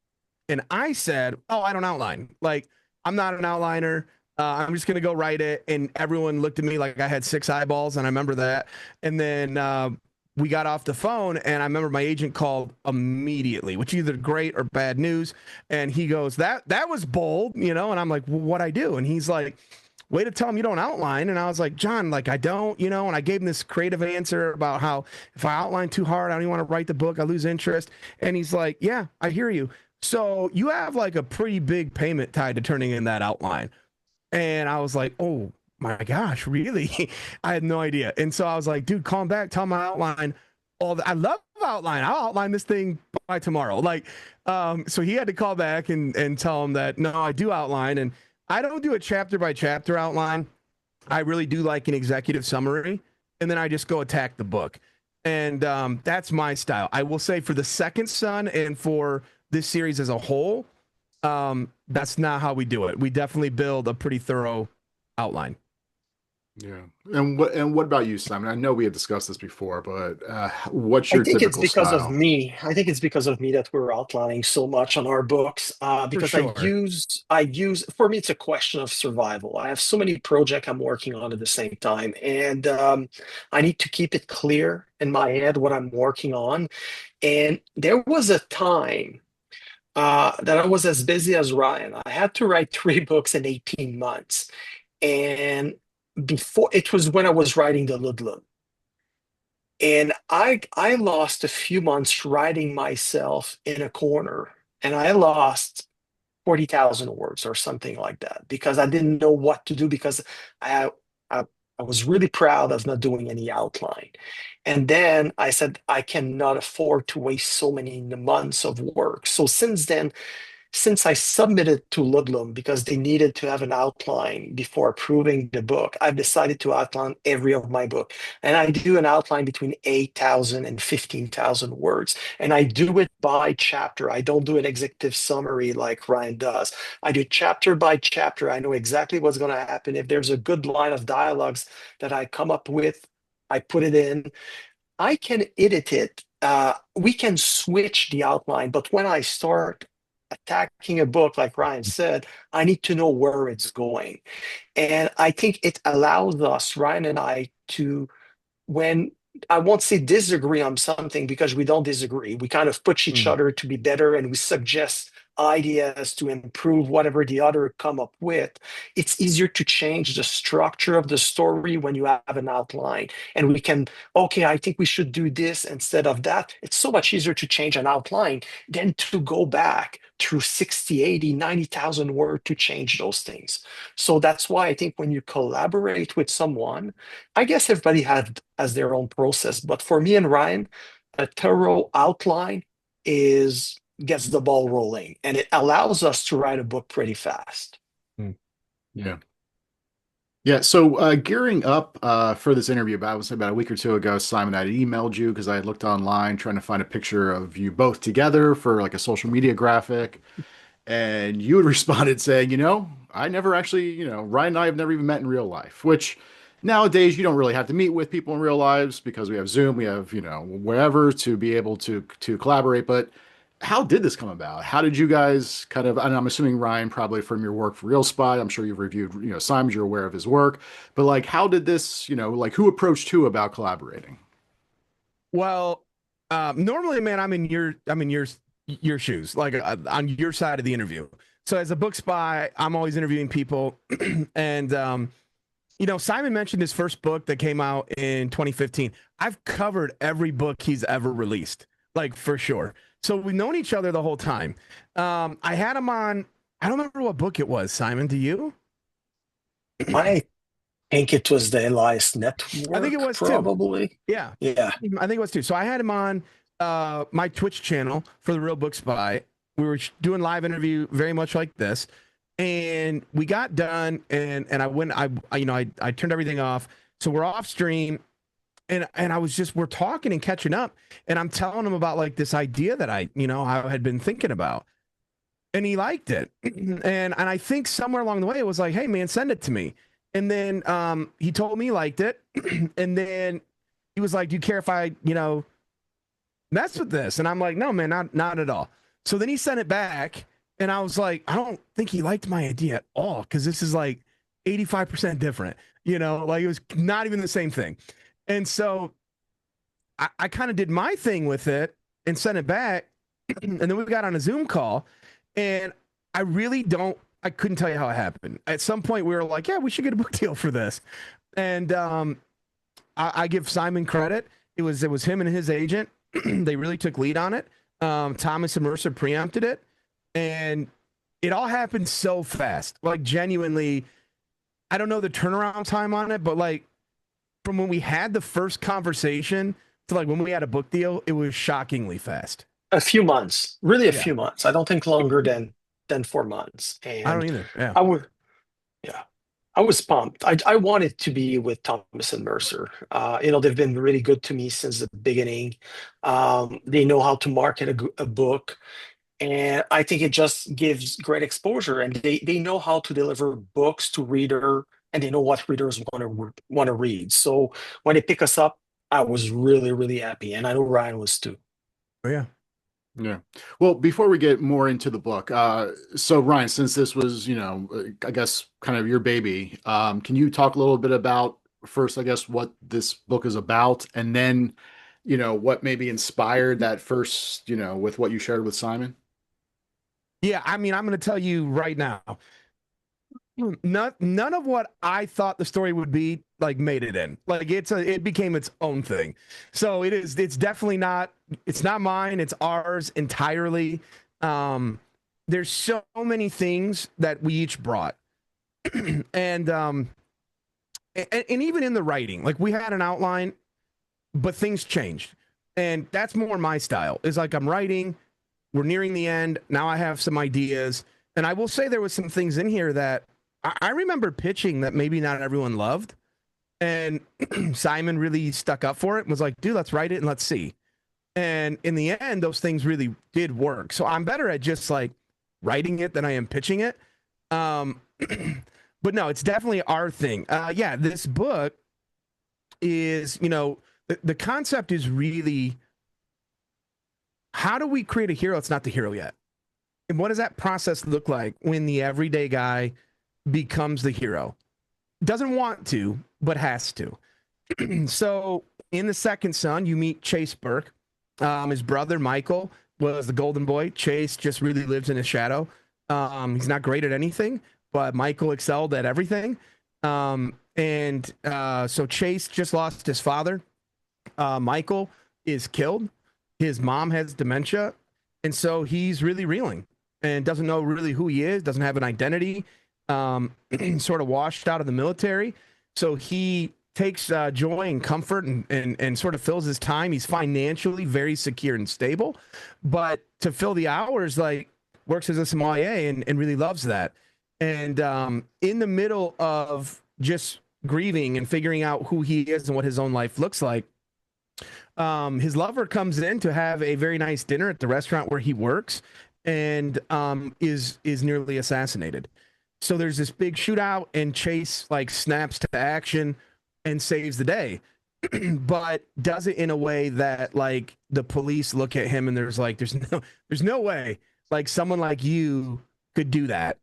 Speaker 3: And I said, oh, I don't outline. Like, I'm not an outliner. I'm just gonna go write it. And everyone looked at me like I had 6 eyeballs, and I remember that. And then we got off the phone, and I remember my agent called immediately, which either great or bad news. And he goes, that was bold, you know. And I'm like, well, what I do? And he's like, way to tell him you don't outline. And I was like, John, like I don't, you know. And I gave him this creative answer about how if I outline too hard, I don't even want to write the book, I lose interest. And he's like, yeah, I hear you. So you have like a pretty big payment tied to turning in that outline. And I was like, oh my gosh, really? I had no idea. And so I was like, dude, call him back, tell him I outline I love outline. I'll outline this thing by tomorrow. Like, so he had to call back and tell him that, no, I do outline. And I don't do a chapter by chapter outline. I really do like an executive summary. And then I just go attack the book. And that's my style. I will say for the second son and for this series as a whole, that's not how we do it. We definitely build a pretty thorough outline.
Speaker 1: Yeah. And what about you, Simon? I know we had discussed this before, but what's
Speaker 2: I
Speaker 1: your
Speaker 2: think it's
Speaker 1: typical
Speaker 2: because of
Speaker 1: style?
Speaker 2: me. I think it's because of me that we're outlining so much on our books.
Speaker 3: For
Speaker 2: Because
Speaker 3: sure.
Speaker 2: for me, it's a question of survival. I have so many projects I'm working on at the same time, and I need to keep it clear in my head what I'm working on. And there was a time that I was as busy as Ryan. I had to write 3 books in 18 months. And before it was when I was writing the Ludlum. And I lost a few months writing myself in a corner, and I lost 40,000 words or something like that because I didn't know what to do because I, I I was really proud of not doing any outline. And then I said I cannot afford to waste so many months of work. So since then, since I submitted to Ludlum because they needed to have an outline before approving the book, I've decided to outline every of my book. And I do an outline between 8,000 and 15,000 words. And I do it by chapter. I don't do an executive summary like Ryan does. I do chapter by chapter. I know exactly what's going to happen. If there's a good line of dialogues that I come up with, I put it in. I can edit it. We can switch the outline, but when I start attacking a book, like Ryan said, I need to know where it's going. And I think it allows us, Ryan and I, to, when I won't say disagree on something because we don't disagree, we kind of push each
Speaker 3: Mm,
Speaker 2: other to be better and we suggest ideas to improve whatever the other come up with. It's easier to change the structure of the story when you have an outline and we can, okay, I think we should do this instead of that. It's so much easier to change an outline than to go back through 60, 80, 90,000 words to change those things. So that's why I think when you collaborate with someone, I guess everybody has their own process, but for me and Ryan, a thorough outline is gets the ball rolling, and it allows us to write a book pretty fast.
Speaker 3: mm.
Speaker 1: Yeah. Yeah, so gearing up for this interview, about a week or two ago, Simon, I had emailed you because I had looked online trying to find a picture of you both together for like a social media graphic. And you had responded saying, I never actually, Ryan and I have never even met in real life, which nowadays you don't really have to meet with people in real lives because we have Zoom, we have, wherever to be able to collaborate. But how did this come about? How did you guys kind of, and I'm assuming Ryan probably from your work for Real Spy, I'm sure you've reviewed, Simon, you're aware of his work, but like, how did this, like who approached who about collaborating?
Speaker 3: Well, normally, man, I'm in your shoes, like on your side of the interview. So as a book spy, I'm always interviewing people, and Simon mentioned his first book that came out in 2015. I've covered every book he's ever released, like for sure. So we've known each other the whole time. I had him on. I don't remember what book it was. Simon, do you?
Speaker 2: I think it was the Elias
Speaker 3: I think it
Speaker 2: Network,
Speaker 3: was too.
Speaker 2: probably.
Speaker 3: Yeah,
Speaker 2: Yeah.
Speaker 3: I think it was too. So I had him on my Twitch channel for the Real Book Spy. We were doing live interview, very much like this, and we got done, and I went, I turned everything off. So we're off stream, and I was just we're talking and catching up, and I'm telling him about like this idea that I had been thinking about, and he liked it, and I think somewhere along the way it was like, hey man, send it to me, and then he told me he liked it, and then he was like, do you care if I mess with this? And I'm like, no man, not at all. So then he sent it back, And I was like, I don't think he liked my idea at all because this is like 85% different, like it was not even the same thing. And so I kind of did my thing with it and sent it back. And then we got on a Zoom call, and I couldn't tell you how it happened. At some point, we were like, yeah, we should get a book deal for this. And I give Simon credit. It was him and his agent. They really took lead on it. Thomas and Mercer preempted it, and it all happened so fast. Like genuinely, I don't know the turnaround time on it, but like from when we had the first conversation to like when we had a book deal, it was shockingly fast.
Speaker 2: A few months, really a
Speaker 3: Yeah,
Speaker 2: few months. I don't think longer than 4 months.
Speaker 3: I don't
Speaker 2: And
Speaker 3: either. Yeah,
Speaker 2: I would, yeah, I was pumped. I wanted to be with Thomas and Mercer. They've been really good to me since the beginning. They know how to market a book, and I think it just gives great exposure. And they know how to deliver books to reader, and they know what readers want to read. So when they pick us up, I was really really happy, and I know Ryan was too.
Speaker 3: oh, yeah.
Speaker 1: Yeah. Well, before we get more into the book, so Ryan, since this was, I guess kind of your baby, can you talk a little bit about first, I guess, what this book is about, and then, what maybe inspired that first, with what you shared with Simon?
Speaker 3: Yeah, I mean, I'm going to tell you right now, none of what I thought the story would be like made it in. Like it became its own thing. So it's definitely not it's not mine, it's ours entirely. Um there's so many things that we each brought. and and even in the writing, like we had an outline, but things changed. And that's more my style. Is like I'm writing, we're nearing the end, now I have some ideas, and I will say there was some things in here that I remember pitching that maybe not everyone loved. And Simon really stuck up for it and was like, dude, let's write it and let's see. And in the end, those things really did work. So I'm better at just like writing it than I am pitching it. Um, but no, it's definitely our thing. Yeah, this book is, the concept is really how do we create a hero that's not the hero yet? And what does that process look like when the everyday guy becomes the hero? Doesn't want to, but has to. So in the second son, you meet Chase Burke. His brother Michael was the golden boy. Chase just really lives in his shadow. He's not great at anything, but Michael excelled at everything. So Chase just lost his father. Michael is killed. His mom has dementia, and so he's really reeling and doesn't know really who he is. Doesn't have an identity. Sort of washed out of the military. So he takes joy and comfort and sort of fills his time. He's financially very secure and stable, but to fill the hours, like works as a sommelier and really loves that. And in the middle of just grieving and figuring out who he is and what his own life looks like, his lover comes in to have a very nice dinner at the restaurant where he works and is nearly assassinated. So there's this big shootout, and Chase like snaps to action and saves the day, but does it in a way that like the police look at him and there's no way like someone like you could do that,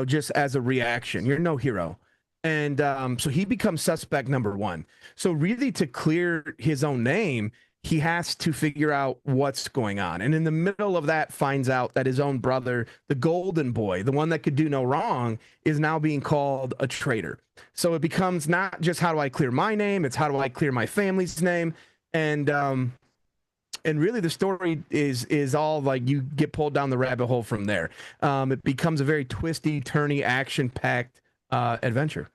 Speaker 3: just as a reaction. You're no hero. And so he becomes suspect number one. So really to clear his own name, he has to figure out what's going on. And in the middle of that, finds out that his own brother, the golden boy, the one that could do no wrong, is now being called a traitor. So it becomes not just how do I clear my name, it's how do I clear my family's name. And really the story is all like you get pulled down the rabbit hole from there. It becomes a very twisty, turny, action-packed adventure.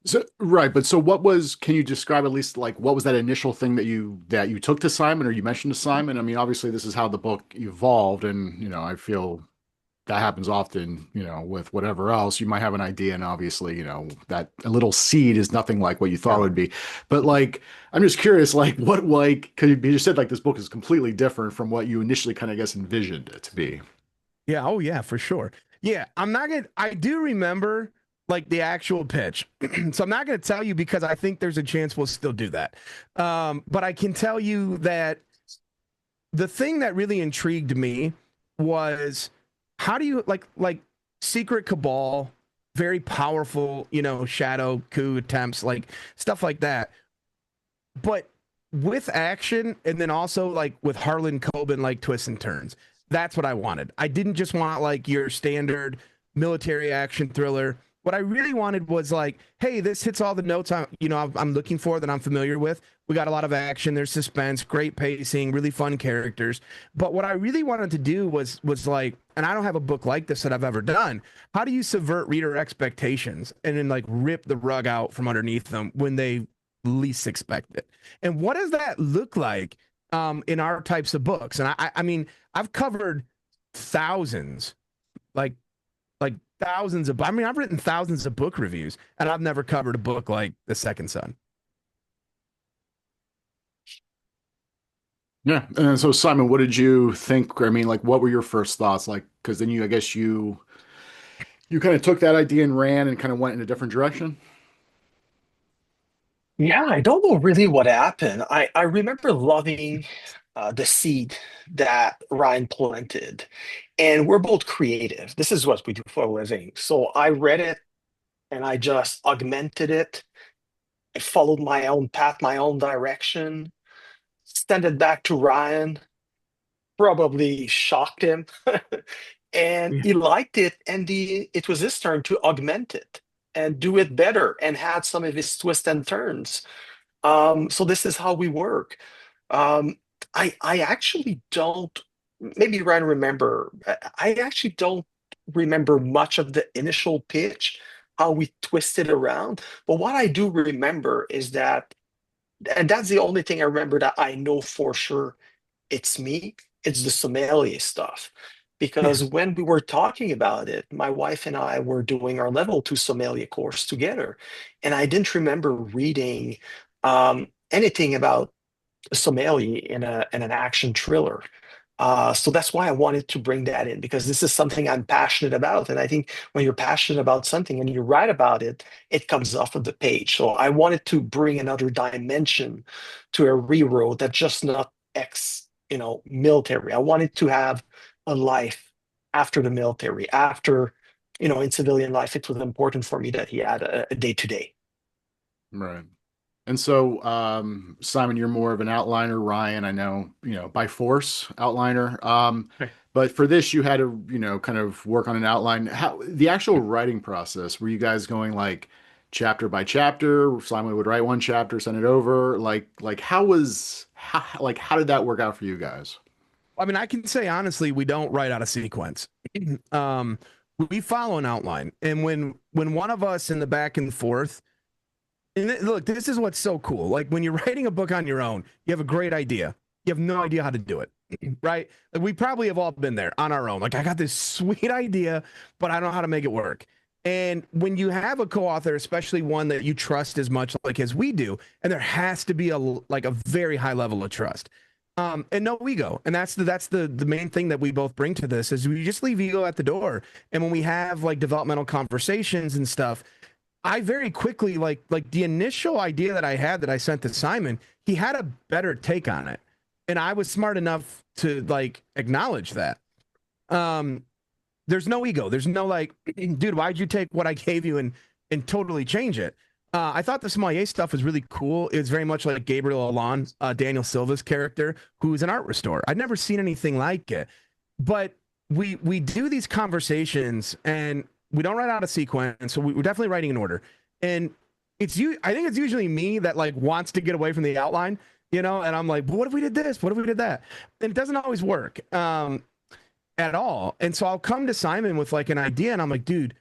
Speaker 1: So right, but so can you describe at least like what was that initial thing that you took to Simon or you mentioned to Simon? I mean, obviously this is how the book evolved, and I feel that happens often, with whatever else. You might have an idea, and obviously, that a little seed is nothing like what you thought it would be. But like I'm just curious, like what like because you just said like this book is completely different from what you initially kind of guess envisioned it to be.
Speaker 3: Yeah, oh yeah, for sure. Yeah, I do remember like the actual pitch. So I'm not going to tell you because I think there's a chance we'll still do that. But I can tell you that the thing that really intrigued me was how do you like secret cabal, very powerful, shadow coup attempts, like stuff like that, but with action, and then also like with Harlan Coben, like twists and turns. That's what I wanted. I didn't just want like your standard military action thriller. What I really wanted was like, hey, this hits all the notes I'm looking for, that I'm familiar with. We got a lot of action, there's suspense, great pacing, really fun characters. But what I really wanted to do was like, and I don't have a book like this that I've ever done. How do you subvert reader expectations and then like rip the rug out from underneath them when they least expect it? And what does that look like in our types of books? And I mean, I've covered thousands, like thousands of. I mean, I've written thousands of book reviews, and I've never covered a book like The Second Son.
Speaker 1: Yeah. And so, Simon, what did you think? I mean, like, what were your first thoughts? Like, because then I guess you kind of took that idea and ran and kind of went in a different direction.
Speaker 2: Yeah, I don't know really what happened. I remember loving the seed that Ryan planted, and we're both creative. This is what we do for a living. So I read it and I just augmented it. I followed my own path, my own direction, sent it back to Ryan, probably shocked him, and
Speaker 3: Yeah.
Speaker 2: he liked it. And it was his turn to augment it and do it better and had some of his twists and turns. So this is how we work. Um, I actually don't. Maybe Ryan remember. I actually don't remember much of the initial pitch, how we twisted around. But what I do remember is that, and that's the only thing I remember that I know for sure it's me. It's the sommelier stuff.
Speaker 3: Yeah.
Speaker 2: Because when we were talking about it, my wife and I were doing our level two sommelier course together, and I didn't remember reading anything about sommelier in an action thriller. So that's why I wanted to bring that in, because this is something I'm passionate about. And I think when you're passionate about something and you write about it, it comes off of the page. So I wanted to bring another dimension to a rewrote that just not military. I wanted to have a life after the military, after, in civilian life. It was important for me that he had a day to day.
Speaker 1: Right. And so, Simon, you're more of an outliner. Ryan, I know, by force outliner. But for this, you had to, kind of work on an outline. How the actual writing process, were you guys going like chapter by chapter? Simon would write one chapter, send it over. Like how did that work out for you guys?
Speaker 3: I mean, I can say honestly, we don't write out a sequence. um, we follow an outline, and when one of us in the back and forth. And look, this is what's so cool. Like when you're writing a book on your own, you have a great idea. You have no idea how to do it, right? Like we probably have all been there on our own. Like I got this sweet idea, but I don't know how to make it work. And when you have a co-author, especially one that you trust as much like as we do, and there has to be a very high level of trust. And no ego. And that's the main thing that we both bring to this is we just leave ego at the door. And when we have like developmental conversations and stuff, I very quickly like the initial idea that I had that I sent to Simon, he had a better take on it. And I was smart enough to like acknowledge that. Um there's no ego. There's no like, dude, why'd you take what I gave you and totally change it? I thought the sommelier stuff was really cool. It's very much like Gabriel Alon, Daniel Silva's character, who's an art restorer. I'd never seen anything like it. But we do these conversations and we don't write out a sequence, so we're definitely writing in order. And it's you. I think it's usually me that like wants to get away from the outline, and I'm like, but what if we did this? What if we did that? And it doesn't always work at all. And so I'll come to Simon with like an idea, and I'm like, dude,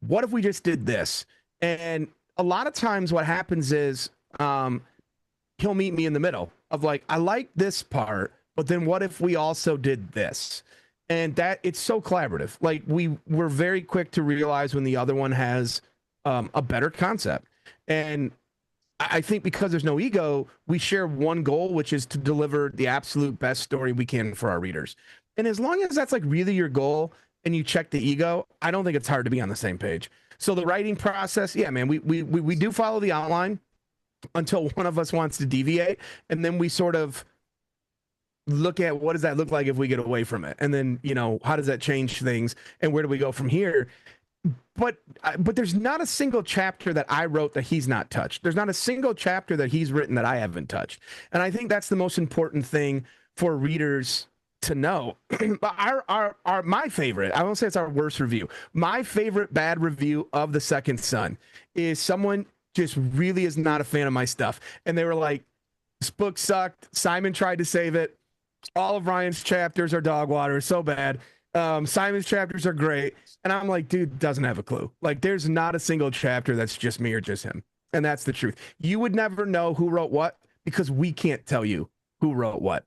Speaker 3: what if we just did this? And a lot of times, what happens is he'll meet me in the middle of like, I like this part, but then what if we also did this? And that it's so collaborative. Like we're very quick to realize when the other one has a better concept. And I think because there's no ego, we share one goal, which is to deliver the absolute best story we can for our readers. And as long as that's like really your goal and you check the ego, I don't think it's hard to be on the same page. So the writing process, yeah, man, we do follow the outline until one of us wants to deviate, and then we sort of look at what does that look like if we get away from it, and then how does that change things, and where do we go from here? But there's not a single chapter that I wrote that he's not touched. There's not a single chapter that he's written that I haven't touched. And I think that's the most important thing for readers to know. My favorite, I won't say it's our worst review. My favorite bad review of The Second Son is someone just really is not a fan of my stuff. And they were like, this book sucked. Simon tried to save it. All of Ryan's chapters are dog water. It's so bad. Simon's chapters are great. And I'm like, dude doesn't have a clue. Like, there's not a single chapter that's just me or just him. And that's the truth. You would never know who wrote what because we can't tell you who wrote what.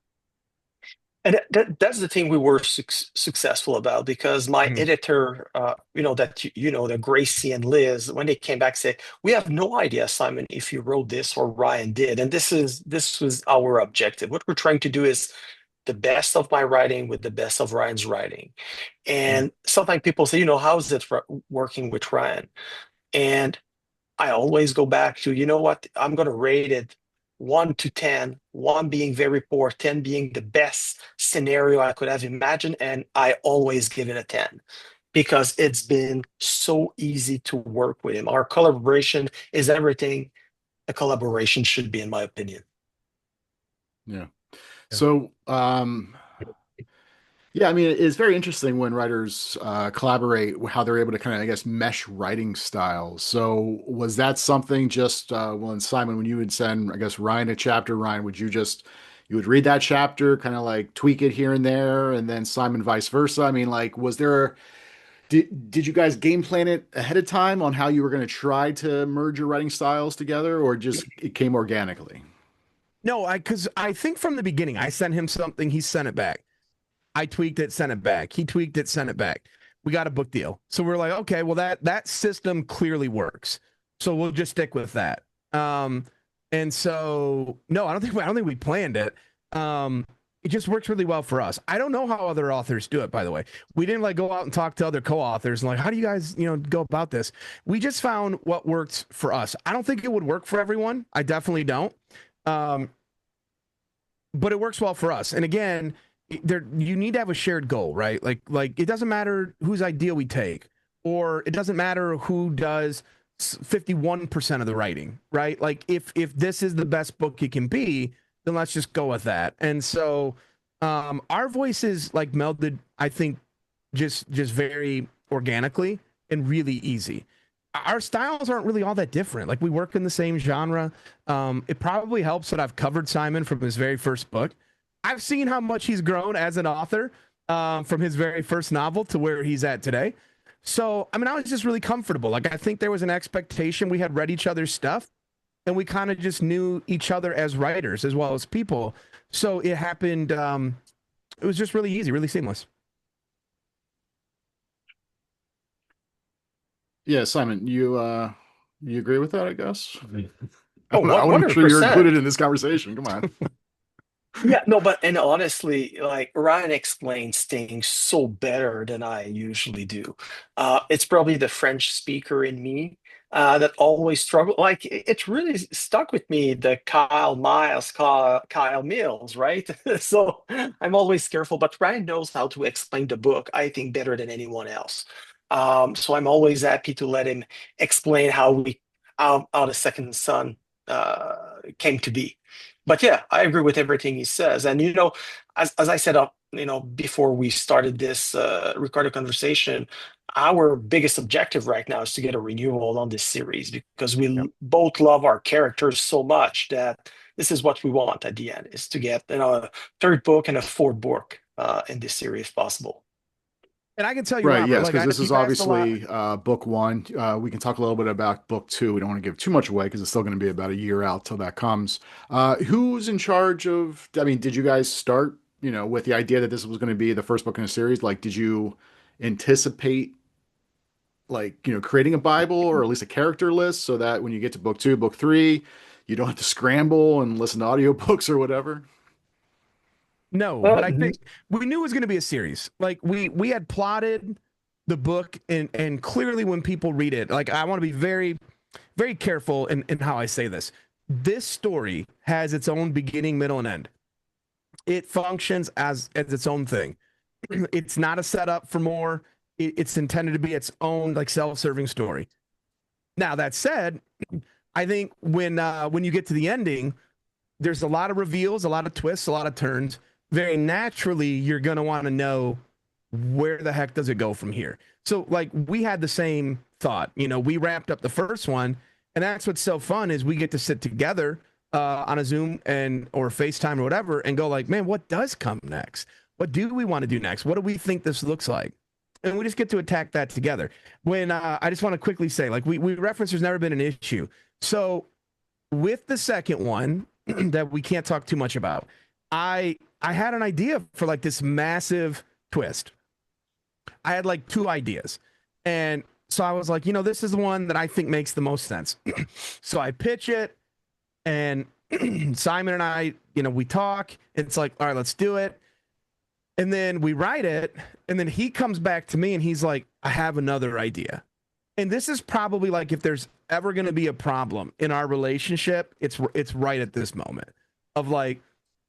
Speaker 2: And that's the thing we were successful about, because my editor, the Gracie and Liz, when they came back, said, "We have no idea, Simon, if you wrote this or Ryan did." And this was our objective. What we're trying to do is the best of my writing with the best of Ryan's writing. And sometimes people say, how is it working with Ryan? And I always go back to, you know what, I'm going to rate it 1 to 10, 1 being very poor, 10 being the best scenario I could have imagined. And I always give it a 10 because it's been so easy to work with him. Our collaboration is everything a collaboration should be, in my opinion.
Speaker 1: Yeah. So, yeah, I mean, it's very interesting when writers collaborate, how they're able to kind of, I guess, mesh writing styles. So was that something just, when Simon, when you would send, I guess, Ryan a chapter, Ryan, you would read that chapter, kind of like tweak it here and there, and then Simon vice versa? I mean, like, did you guys game plan it ahead of time on how you were going to try to merge your writing styles together, or just it came organically?
Speaker 3: No, because I think from the beginning, I sent him something, he sent it back. I tweaked it, sent it back. He tweaked it, sent it back. We got a book deal. So we're like, okay, well, that system clearly works. So we'll just stick with that. And so, no, I don't think we planned it. It just works really well for us. I don't know how other authors do it, by the way. We didn't like go out and talk to other co-authors and like, how do you guys, go about this? We just found what works for us. I don't think it would work for everyone. I definitely don't. But it works well for us. And again, you need to have a shared goal, right? Like it doesn't matter whose idea we take, or it doesn't matter who does 51% of the writing, right? Like if this is the best book it can be, then let's just go with that. And so our voices like melded, I think, just very organically and really easy. Our styles aren't really all that different. Like we work in the same genre. It probably helps that I've covered Simon from his very first book. I've seen how much he's grown as an author from his very first novel to where he's at today. So, I mean, I was just really comfortable. Like, I think there was an expectation. We had read each other's stuff, and we kind of just knew each other as writers as well as people. So it happened. It was just really easy, really seamless.
Speaker 1: Yeah, Simon, you agree with that, I guess?
Speaker 2: Oh,
Speaker 1: I want to make sure you're
Speaker 2: 100%.
Speaker 1: included in this conversation. Come on.
Speaker 2: Yeah, no, and honestly, like Ryan explains things so better than I usually do. It's probably the French speaker in me that always struggle. Like it's really stuck with me, the Kyle Mills, right? So I'm always careful, but Ryan knows how to explain the book, I think, better than anyone else. So I'm always happy to let him explain how the Second Son came to be. But yeah, I agree with everything he says. And as I said before we started this recorded conversation, our biggest objective right now is to get a renewal on this series because we both love our characters so much that this is what we want at the end, is to get a third book and a fourth book in this series if possible.
Speaker 3: And I can tell you,
Speaker 1: Right,
Speaker 3: Robert,
Speaker 1: yes,
Speaker 3: like
Speaker 1: because this is
Speaker 3: you've asked a lot.
Speaker 1: obviously book one. We can talk a little bit about book two. We don't want to give too much away because it's still going to be about a year out till that comes. Who's in charge of, I mean, did you guys start, with the idea that this was going to be the first book in a series? Like, did you anticipate, like, creating a Bible or at least a character list so that when you get to book two, book three, you don't have to scramble and listen to audiobooks or whatever?
Speaker 3: No, but I think we knew it was going to be a series. Like we had plotted the book, and clearly when people read it, like I want to be very, very careful in how I say this. This story has its own beginning, middle, and end. It functions as its own thing. It's not a setup for more. It's intended to be its own like self-serving story. Now that said, I think when you get to the ending, there's a lot of reveals, a lot of twists, a lot of turns. Very naturally, you're gonna want to know where the heck does it go from here. So like we had the same thought. We wrapped up the first one, and that's what's so fun is we get to sit together on a Zoom or FaceTime or whatever, and go like, man, what does come next? What do we want to do next? What do we think this looks like? And we just get to attack that together. When I just want to quickly say, like we reference, there's never been an issue. So with the second one that we can't talk too much about, I had an idea for like this massive twist. I had like two ideas, and so I was like, this is the one that I think makes the most sense. So I pitch it, and Simon and I, we talk. It's like, all right, let's do it. And then we write it, and then he comes back to me and he's like, I have another idea. And this is probably like, if there's ever going to be a problem in our relationship, it's right at this moment of like,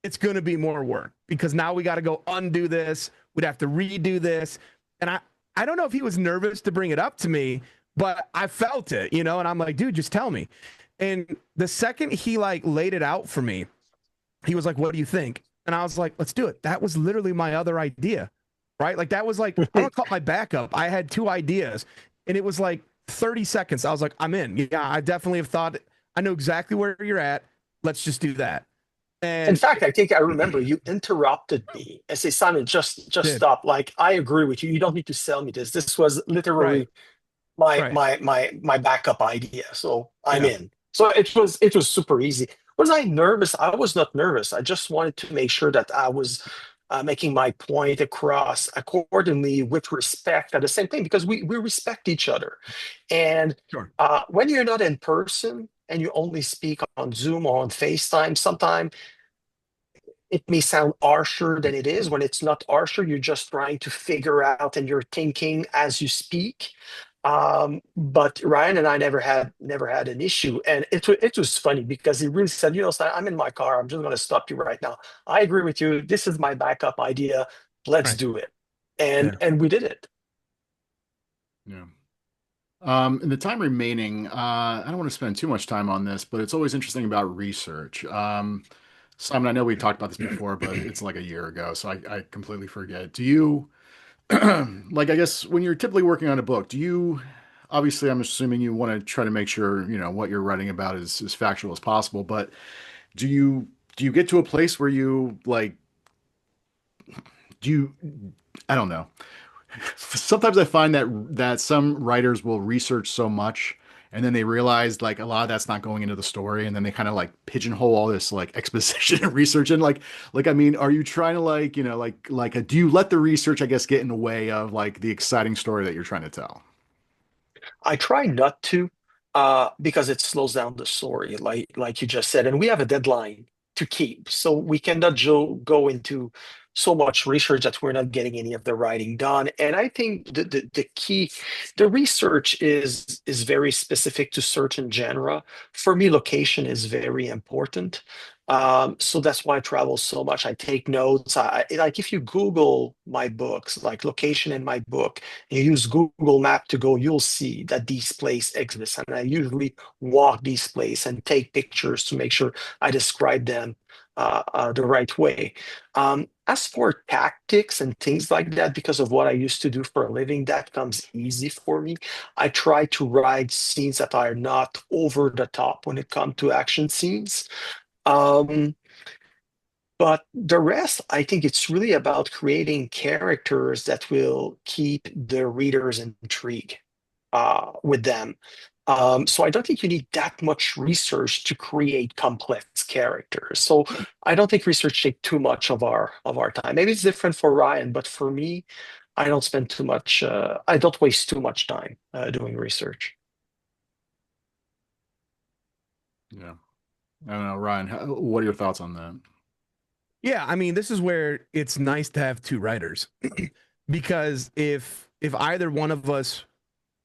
Speaker 3: it's going to be more work because now we got to go undo this. We'd have to redo this. And I don't know if he was nervous to bring it up to me, but I felt it, and I'm like, dude, just tell me. And the second he like laid it out for me, he was like, what do you think? And I was like, let's do it. That was literally my other idea, right? Like that was like, I don't call it my backup. I had two ideas, and it was like 30 seconds. I was like, I'm in. Yeah, I definitely have thought, I know exactly where you're at. Let's just do that. And
Speaker 2: in fact, I think I remember you interrupted me and say, Simon, just stop. Like, I agree with you. You don't need to sell me this. This was literally
Speaker 3: right.
Speaker 2: my backup idea. So I'm
Speaker 3: Yeah.
Speaker 2: in. So it was super easy. Was I nervous? I was not nervous. I just wanted to make sure that I was making my point across accordingly with respect at the same thing, because we respect each other. And
Speaker 3: Sure.
Speaker 2: when you're not in person and you only speak on Zoom or on FaceTime, sometimes it may sound harsher than it is. When it's not harsher, you're just trying to figure out and you're thinking as you speak. But Ryan and I never had an issue, and it was funny because he really said, "So I'm in my car. I'm just going to stop you right now. I agree with you. This is my backup idea. Let's
Speaker 3: Right.
Speaker 2: do it." And
Speaker 3: Yeah.
Speaker 2: and we did it.
Speaker 1: Yeah. In the time remaining, I don't want to spend too much time on this, but it's always interesting about research. Simon, I know we talked about this before, but it's like a year ago, so I completely forget. Do you, like, I guess when you're typically working on a book, obviously, I'm assuming you want to try to make sure, what you're writing about is as factual as possible, but do you get to a place where you like, do you, I don't know. Sometimes I find that some writers will research so much and then they realize like a lot of that's not going into the story and then they kind of like pigeonhole all this like exposition and research and like I mean, are you trying to like, do you let the research I guess get in the way of like the exciting story that you're trying to tell?
Speaker 2: I try not to, because it slows down the story, like you just said, and we have a deadline to keep, so we cannot go into so much research that we're not getting any of the writing done. And I think the key, the research is very specific to certain genre. For me, location is very important. So that's why I travel so much. I take notes. Like if you Google my books, like location in my book, you use Google Map to go, you'll see that these places exist. And I usually walk these places and take pictures to make sure I describe them the right way. As for tactics and things like that, because of what I used to do for a living, that comes easy for me. I try to write scenes that are not over the top when it comes to action scenes. Um, but the rest, I think it's really about creating characters that will keep the readers intrigued with them. So I don't think you need that much research to create complex characters. So I don't think research takes too much of our time. Maybe it's different for Ryan, but for me, I don't spend too much. I don't waste too much time doing research.
Speaker 1: Yeah. I don't know, Ryan, what are your thoughts on that?
Speaker 3: Yeah, I mean, this is where it's nice to have two writers because if either one of us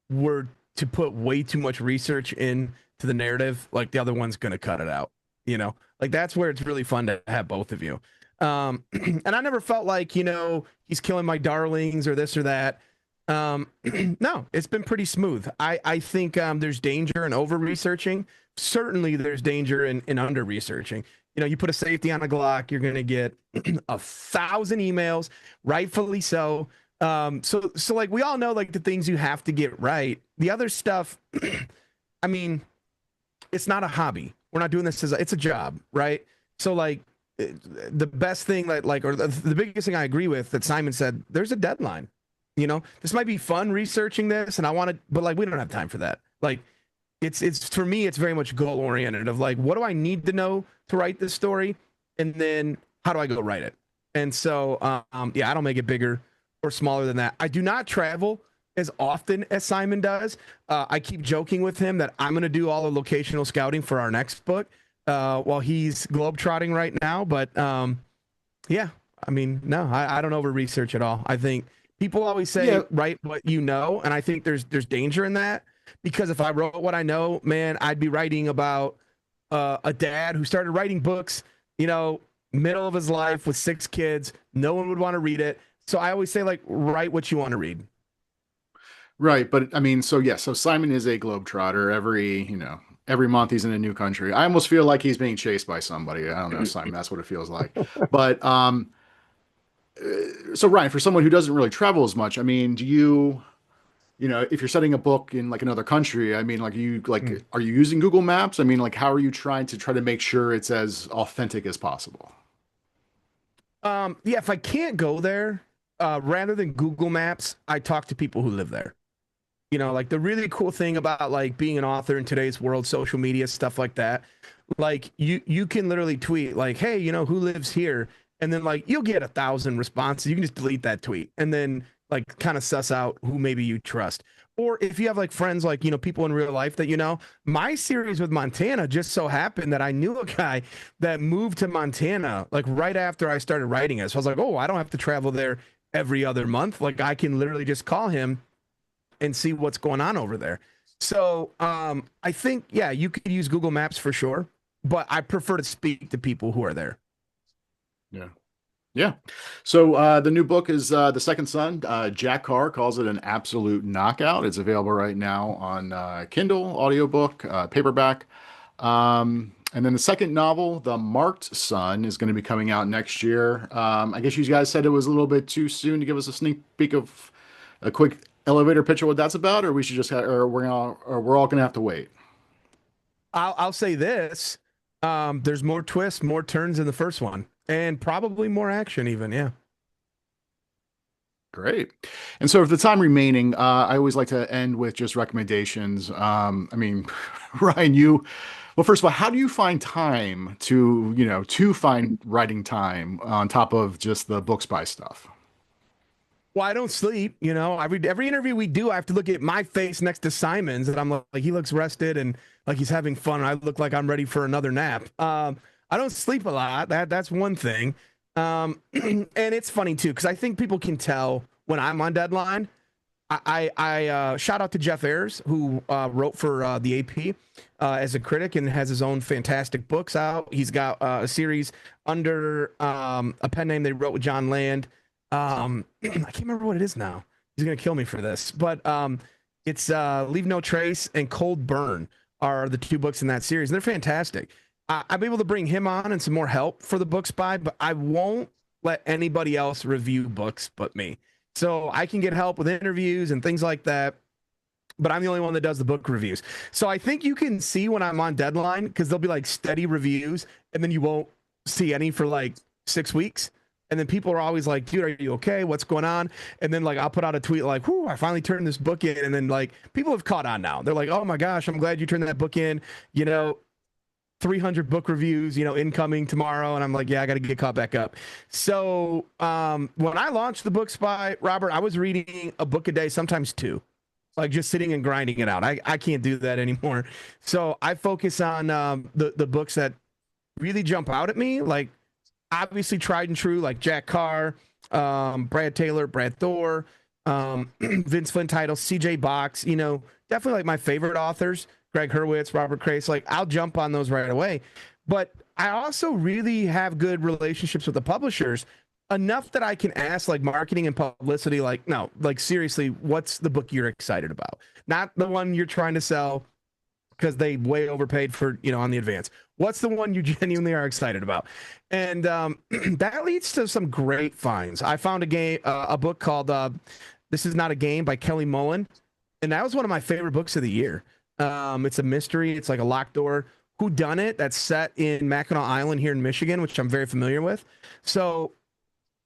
Speaker 3: were to put way too much research into the narrative, like the other one's going to cut it out, Like that's where it's really fun to have both of you. And I never felt like, he's killing my darlings or this or that. No, it's been pretty smooth. I think there's danger in over researching. Certainly there's danger in under researching. You put a safety on a Glock, you're going to get 1,000 emails, rightfully so. So like we all know like the things you have to get right. The other stuff, I mean, it's not a hobby. We're not doing this it's a job, right? So like the best thing or the biggest thing I agree with that Simon said, there's a deadline. This might be fun researching this and I want to, but like we don't have time for that. Like it's for me, it's very much goal oriented of like, what do I need to know to write this story? And then how do I go write it? And so, yeah, I don't make it bigger or smaller than that. I do not travel as often as Simon does. I keep joking with him that I'm going to do all the locational scouting for our next book while he's globetrotting right now. But yeah, I mean, no, I don't over research at all. I think people always say, write what you know. And I think there's danger in that because if I wrote what I know, man, I'd be writing about a dad who started writing books, middle of his life with 6 kids. No one would want to read it. So I always say, like, write what you want to read.
Speaker 1: Right. But I mean, so Simon is a globetrotter. Every month he's in a new country. I almost feel like he's being chased by somebody. I don't know, Simon, that's what it feels like. But so Ryan, for someone who doesn't really travel as much, I mean, do you, if you're setting a book in like another country, I mean, like are you using Google Maps? I mean, like, how are you trying to make sure it's as authentic as possible?
Speaker 3: Yeah, if I can't go there, rather than Google Maps, I talk to people who live there. Like the really cool thing about like being an author in today's world, social media, stuff like that. Like you can literally tweet like, hey, who lives here? And then like you'll get 1,000 responses. You can just delete that tweet and then like kind of suss out who maybe you trust. Or if you have like friends, like, people in real life that, my series with Montana just so happened that I knew a guy that moved to Montana, like right after I started writing it. So I was like, oh, I don't have to travel there every other month. Like I can literally just call him and see what's going on over there. So I think, yeah, you could use Google Maps for sure, but I prefer to speak to people who are there.
Speaker 1: Yeah. Yeah. So the new book is The Second Son. Jack Carr calls it an absolute knockout. It's available right now on Kindle, audiobook, paperback. And then the second novel, The Marked Son, is going to be coming out next year. I guess you guys said it was a little bit too soon to give us a sneak peek of a quick elevator pitch of what that's about, or we should just or we're all gonna have to wait.
Speaker 3: I'll say this. There's more twists, more turns in the first one, and probably more action even. Yeah.
Speaker 1: Great. And so, for the time remaining, I always like to end with just recommendations. I mean, Ryan, well, first of all, how do you find time to find writing time on top of just the books by stuff?
Speaker 3: Well, I don't sleep. Every interview we do, I have to look at my face next to Simon's, and I'm like he looks rested and like he's having fun. And I look like I'm ready for another nap. I don't sleep a lot. That's one thing. And it's funny too because I think people can tell when I'm on deadline. I shout out to Jeff Ayers who wrote for the AP as a critic and has his own fantastic books out. He's got a series under a pen name they wrote with John Land. I can't remember what it is now. He's gonna kill me for this, but it's Leave No Trace and Cold Burn are the 2 books in that series, and they're fantastic. I'm able to bring him on and some more help for the books by, but I won't let anybody else review books but me. So I can get help with interviews and things like that, but I'm the only one that does the book reviews. So I think you can see when I'm on deadline because there'll be like steady reviews, and then you won't see any for like 6 weeks. And then people are always like, dude, are you okay? What's going on? And then like, I'll put out a tweet like, whoo, I finally turned this book in. And then like people have caught on now. They're like, oh my gosh, I'm glad you turned that book in, 300 book reviews, incoming tomorrow. And I'm like, yeah, I got to get caught back up. So when I launched the Book Spy, Robert, I was reading a book a day, sometimes 2, like just sitting and grinding it out. I can't do that anymore. So I focus on the books that really jump out at me, like obviously tried and true, like Jack Carr, Brad Taylor, Brad Thor, Vince Flynn titles, CJ Box, definitely like my favorite authors, Greg Hurwitz, Robert Crace. Like I'll jump on those right away. But I also really have good relationships with the publishers, enough that I can ask like marketing and publicity, like, no, like seriously, what's the book you're excited about? Not the one you're trying to sell because they way overpaid for, on the advance. What's the one you genuinely are excited about? And that leads to some great finds. I found a book called This Is Not a Game by Kelly Mullen, and that was one of my favorite books of the year. It's a mystery. It's like a locked door who done it that's set in Mackinac Island here in Michigan, which I'm very familiar with. So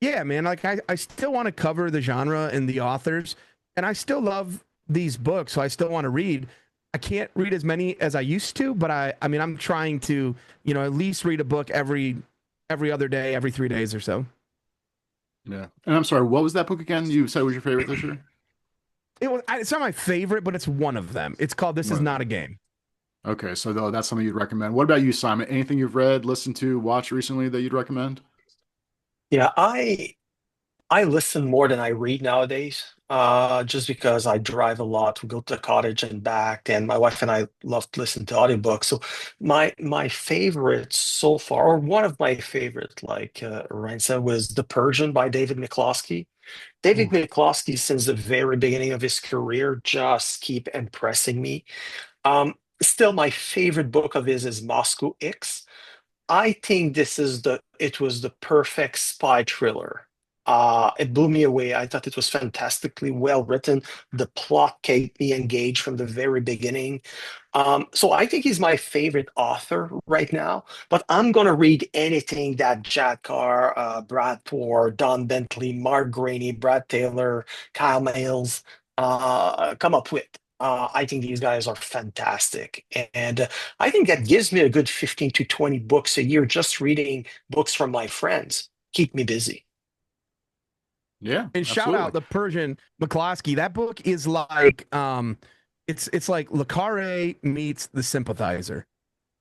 Speaker 3: yeah, man, like I still want to cover the genre and the authors, and I still love these books, so I still want to read. I can't read as many as I used to, but I mean, I'm trying to, at least read a book every other day, every 3 days or so.
Speaker 1: Yeah. And I'm sorry, what was that book again? You said was your favorite this year?
Speaker 3: It's not my favorite, but it's one of them. It's called This Is
Speaker 1: Right.
Speaker 3: Not a Game.
Speaker 1: Okay, so though that's something you'd recommend. What about you, Simon? Anything you've read, listened to, watched recently that you'd recommend?
Speaker 2: Yeah, I listen more than I read nowadays, just because I drive a lot. We go to the cottage and back, and my wife and I love to listen to audiobooks. So my favorite so far, or one of my favorite, like Ryan said, was The Persian by David McCloskey. David
Speaker 1: Ooh.
Speaker 2: McCloskey, since the very beginning of his career, just keep impressing me. Still, my favorite book of his is Moscow X. I think it was the perfect spy thriller. It blew me away. I thought it was fantastically well written. The plot kept me engaged from the very beginning. So I think he's my favorite author right now. But I'm gonna read anything that Jack Carr, Brad Thor, Don Bentley, Mark Graney, Brad Taylor, Kyle Mails come up with. I think these guys are fantastic, and I think that gives me a good 15 to 20 books a year just reading books from my friends. Keep me busy.
Speaker 1: Yeah,
Speaker 3: And shout
Speaker 1: absolutely.
Speaker 3: out the Persian McCloskey. That book is like it's like Le Carre meets The Sympathizer.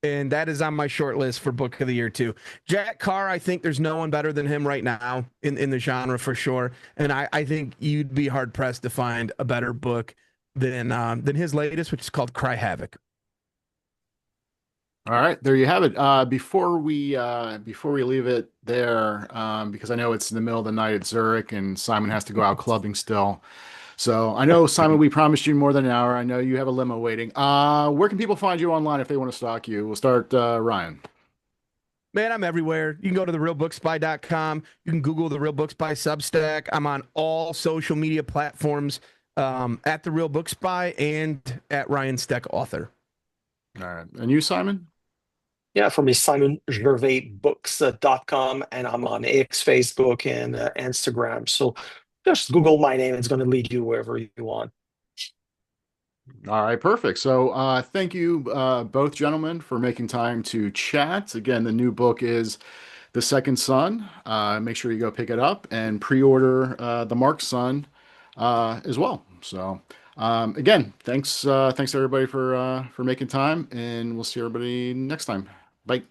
Speaker 3: And that is on my short list for book of the year too. Jack Carr, I think there's no one better than him right now in the genre for sure. And I think you'd be hard pressed to find a better book than his latest, which is called Cry Havoc.
Speaker 1: All right, there you have it. Before we leave it there, because I know it's in the middle of the night at Zurich and Simon has to go out clubbing still. So I know, Simon, we promised you more than an hour. I know you have a limo waiting. Where can people find you online if they want to stalk you? We'll start, Ryan.
Speaker 3: Man, I'm everywhere. You can go to therealbookspy.com. You can Google The Real Books by Substack. I'm on all social media platforms at The Real Book Spy and at Ryan Steck Author.
Speaker 1: All right. And you, Simon?
Speaker 2: Yeah, for me, simongervaisbooks.com, and I'm on X, Facebook, and Instagram. So just Google my name. It's going to lead you wherever you want.
Speaker 1: All right, perfect. So, thank you, both gentlemen, for making time to chat. Again, the new book is The Second Son. Make sure you go pick it up and pre-order The Marked Son as well. So, again, thanks everybody for making time, and we'll see everybody next time. Bye.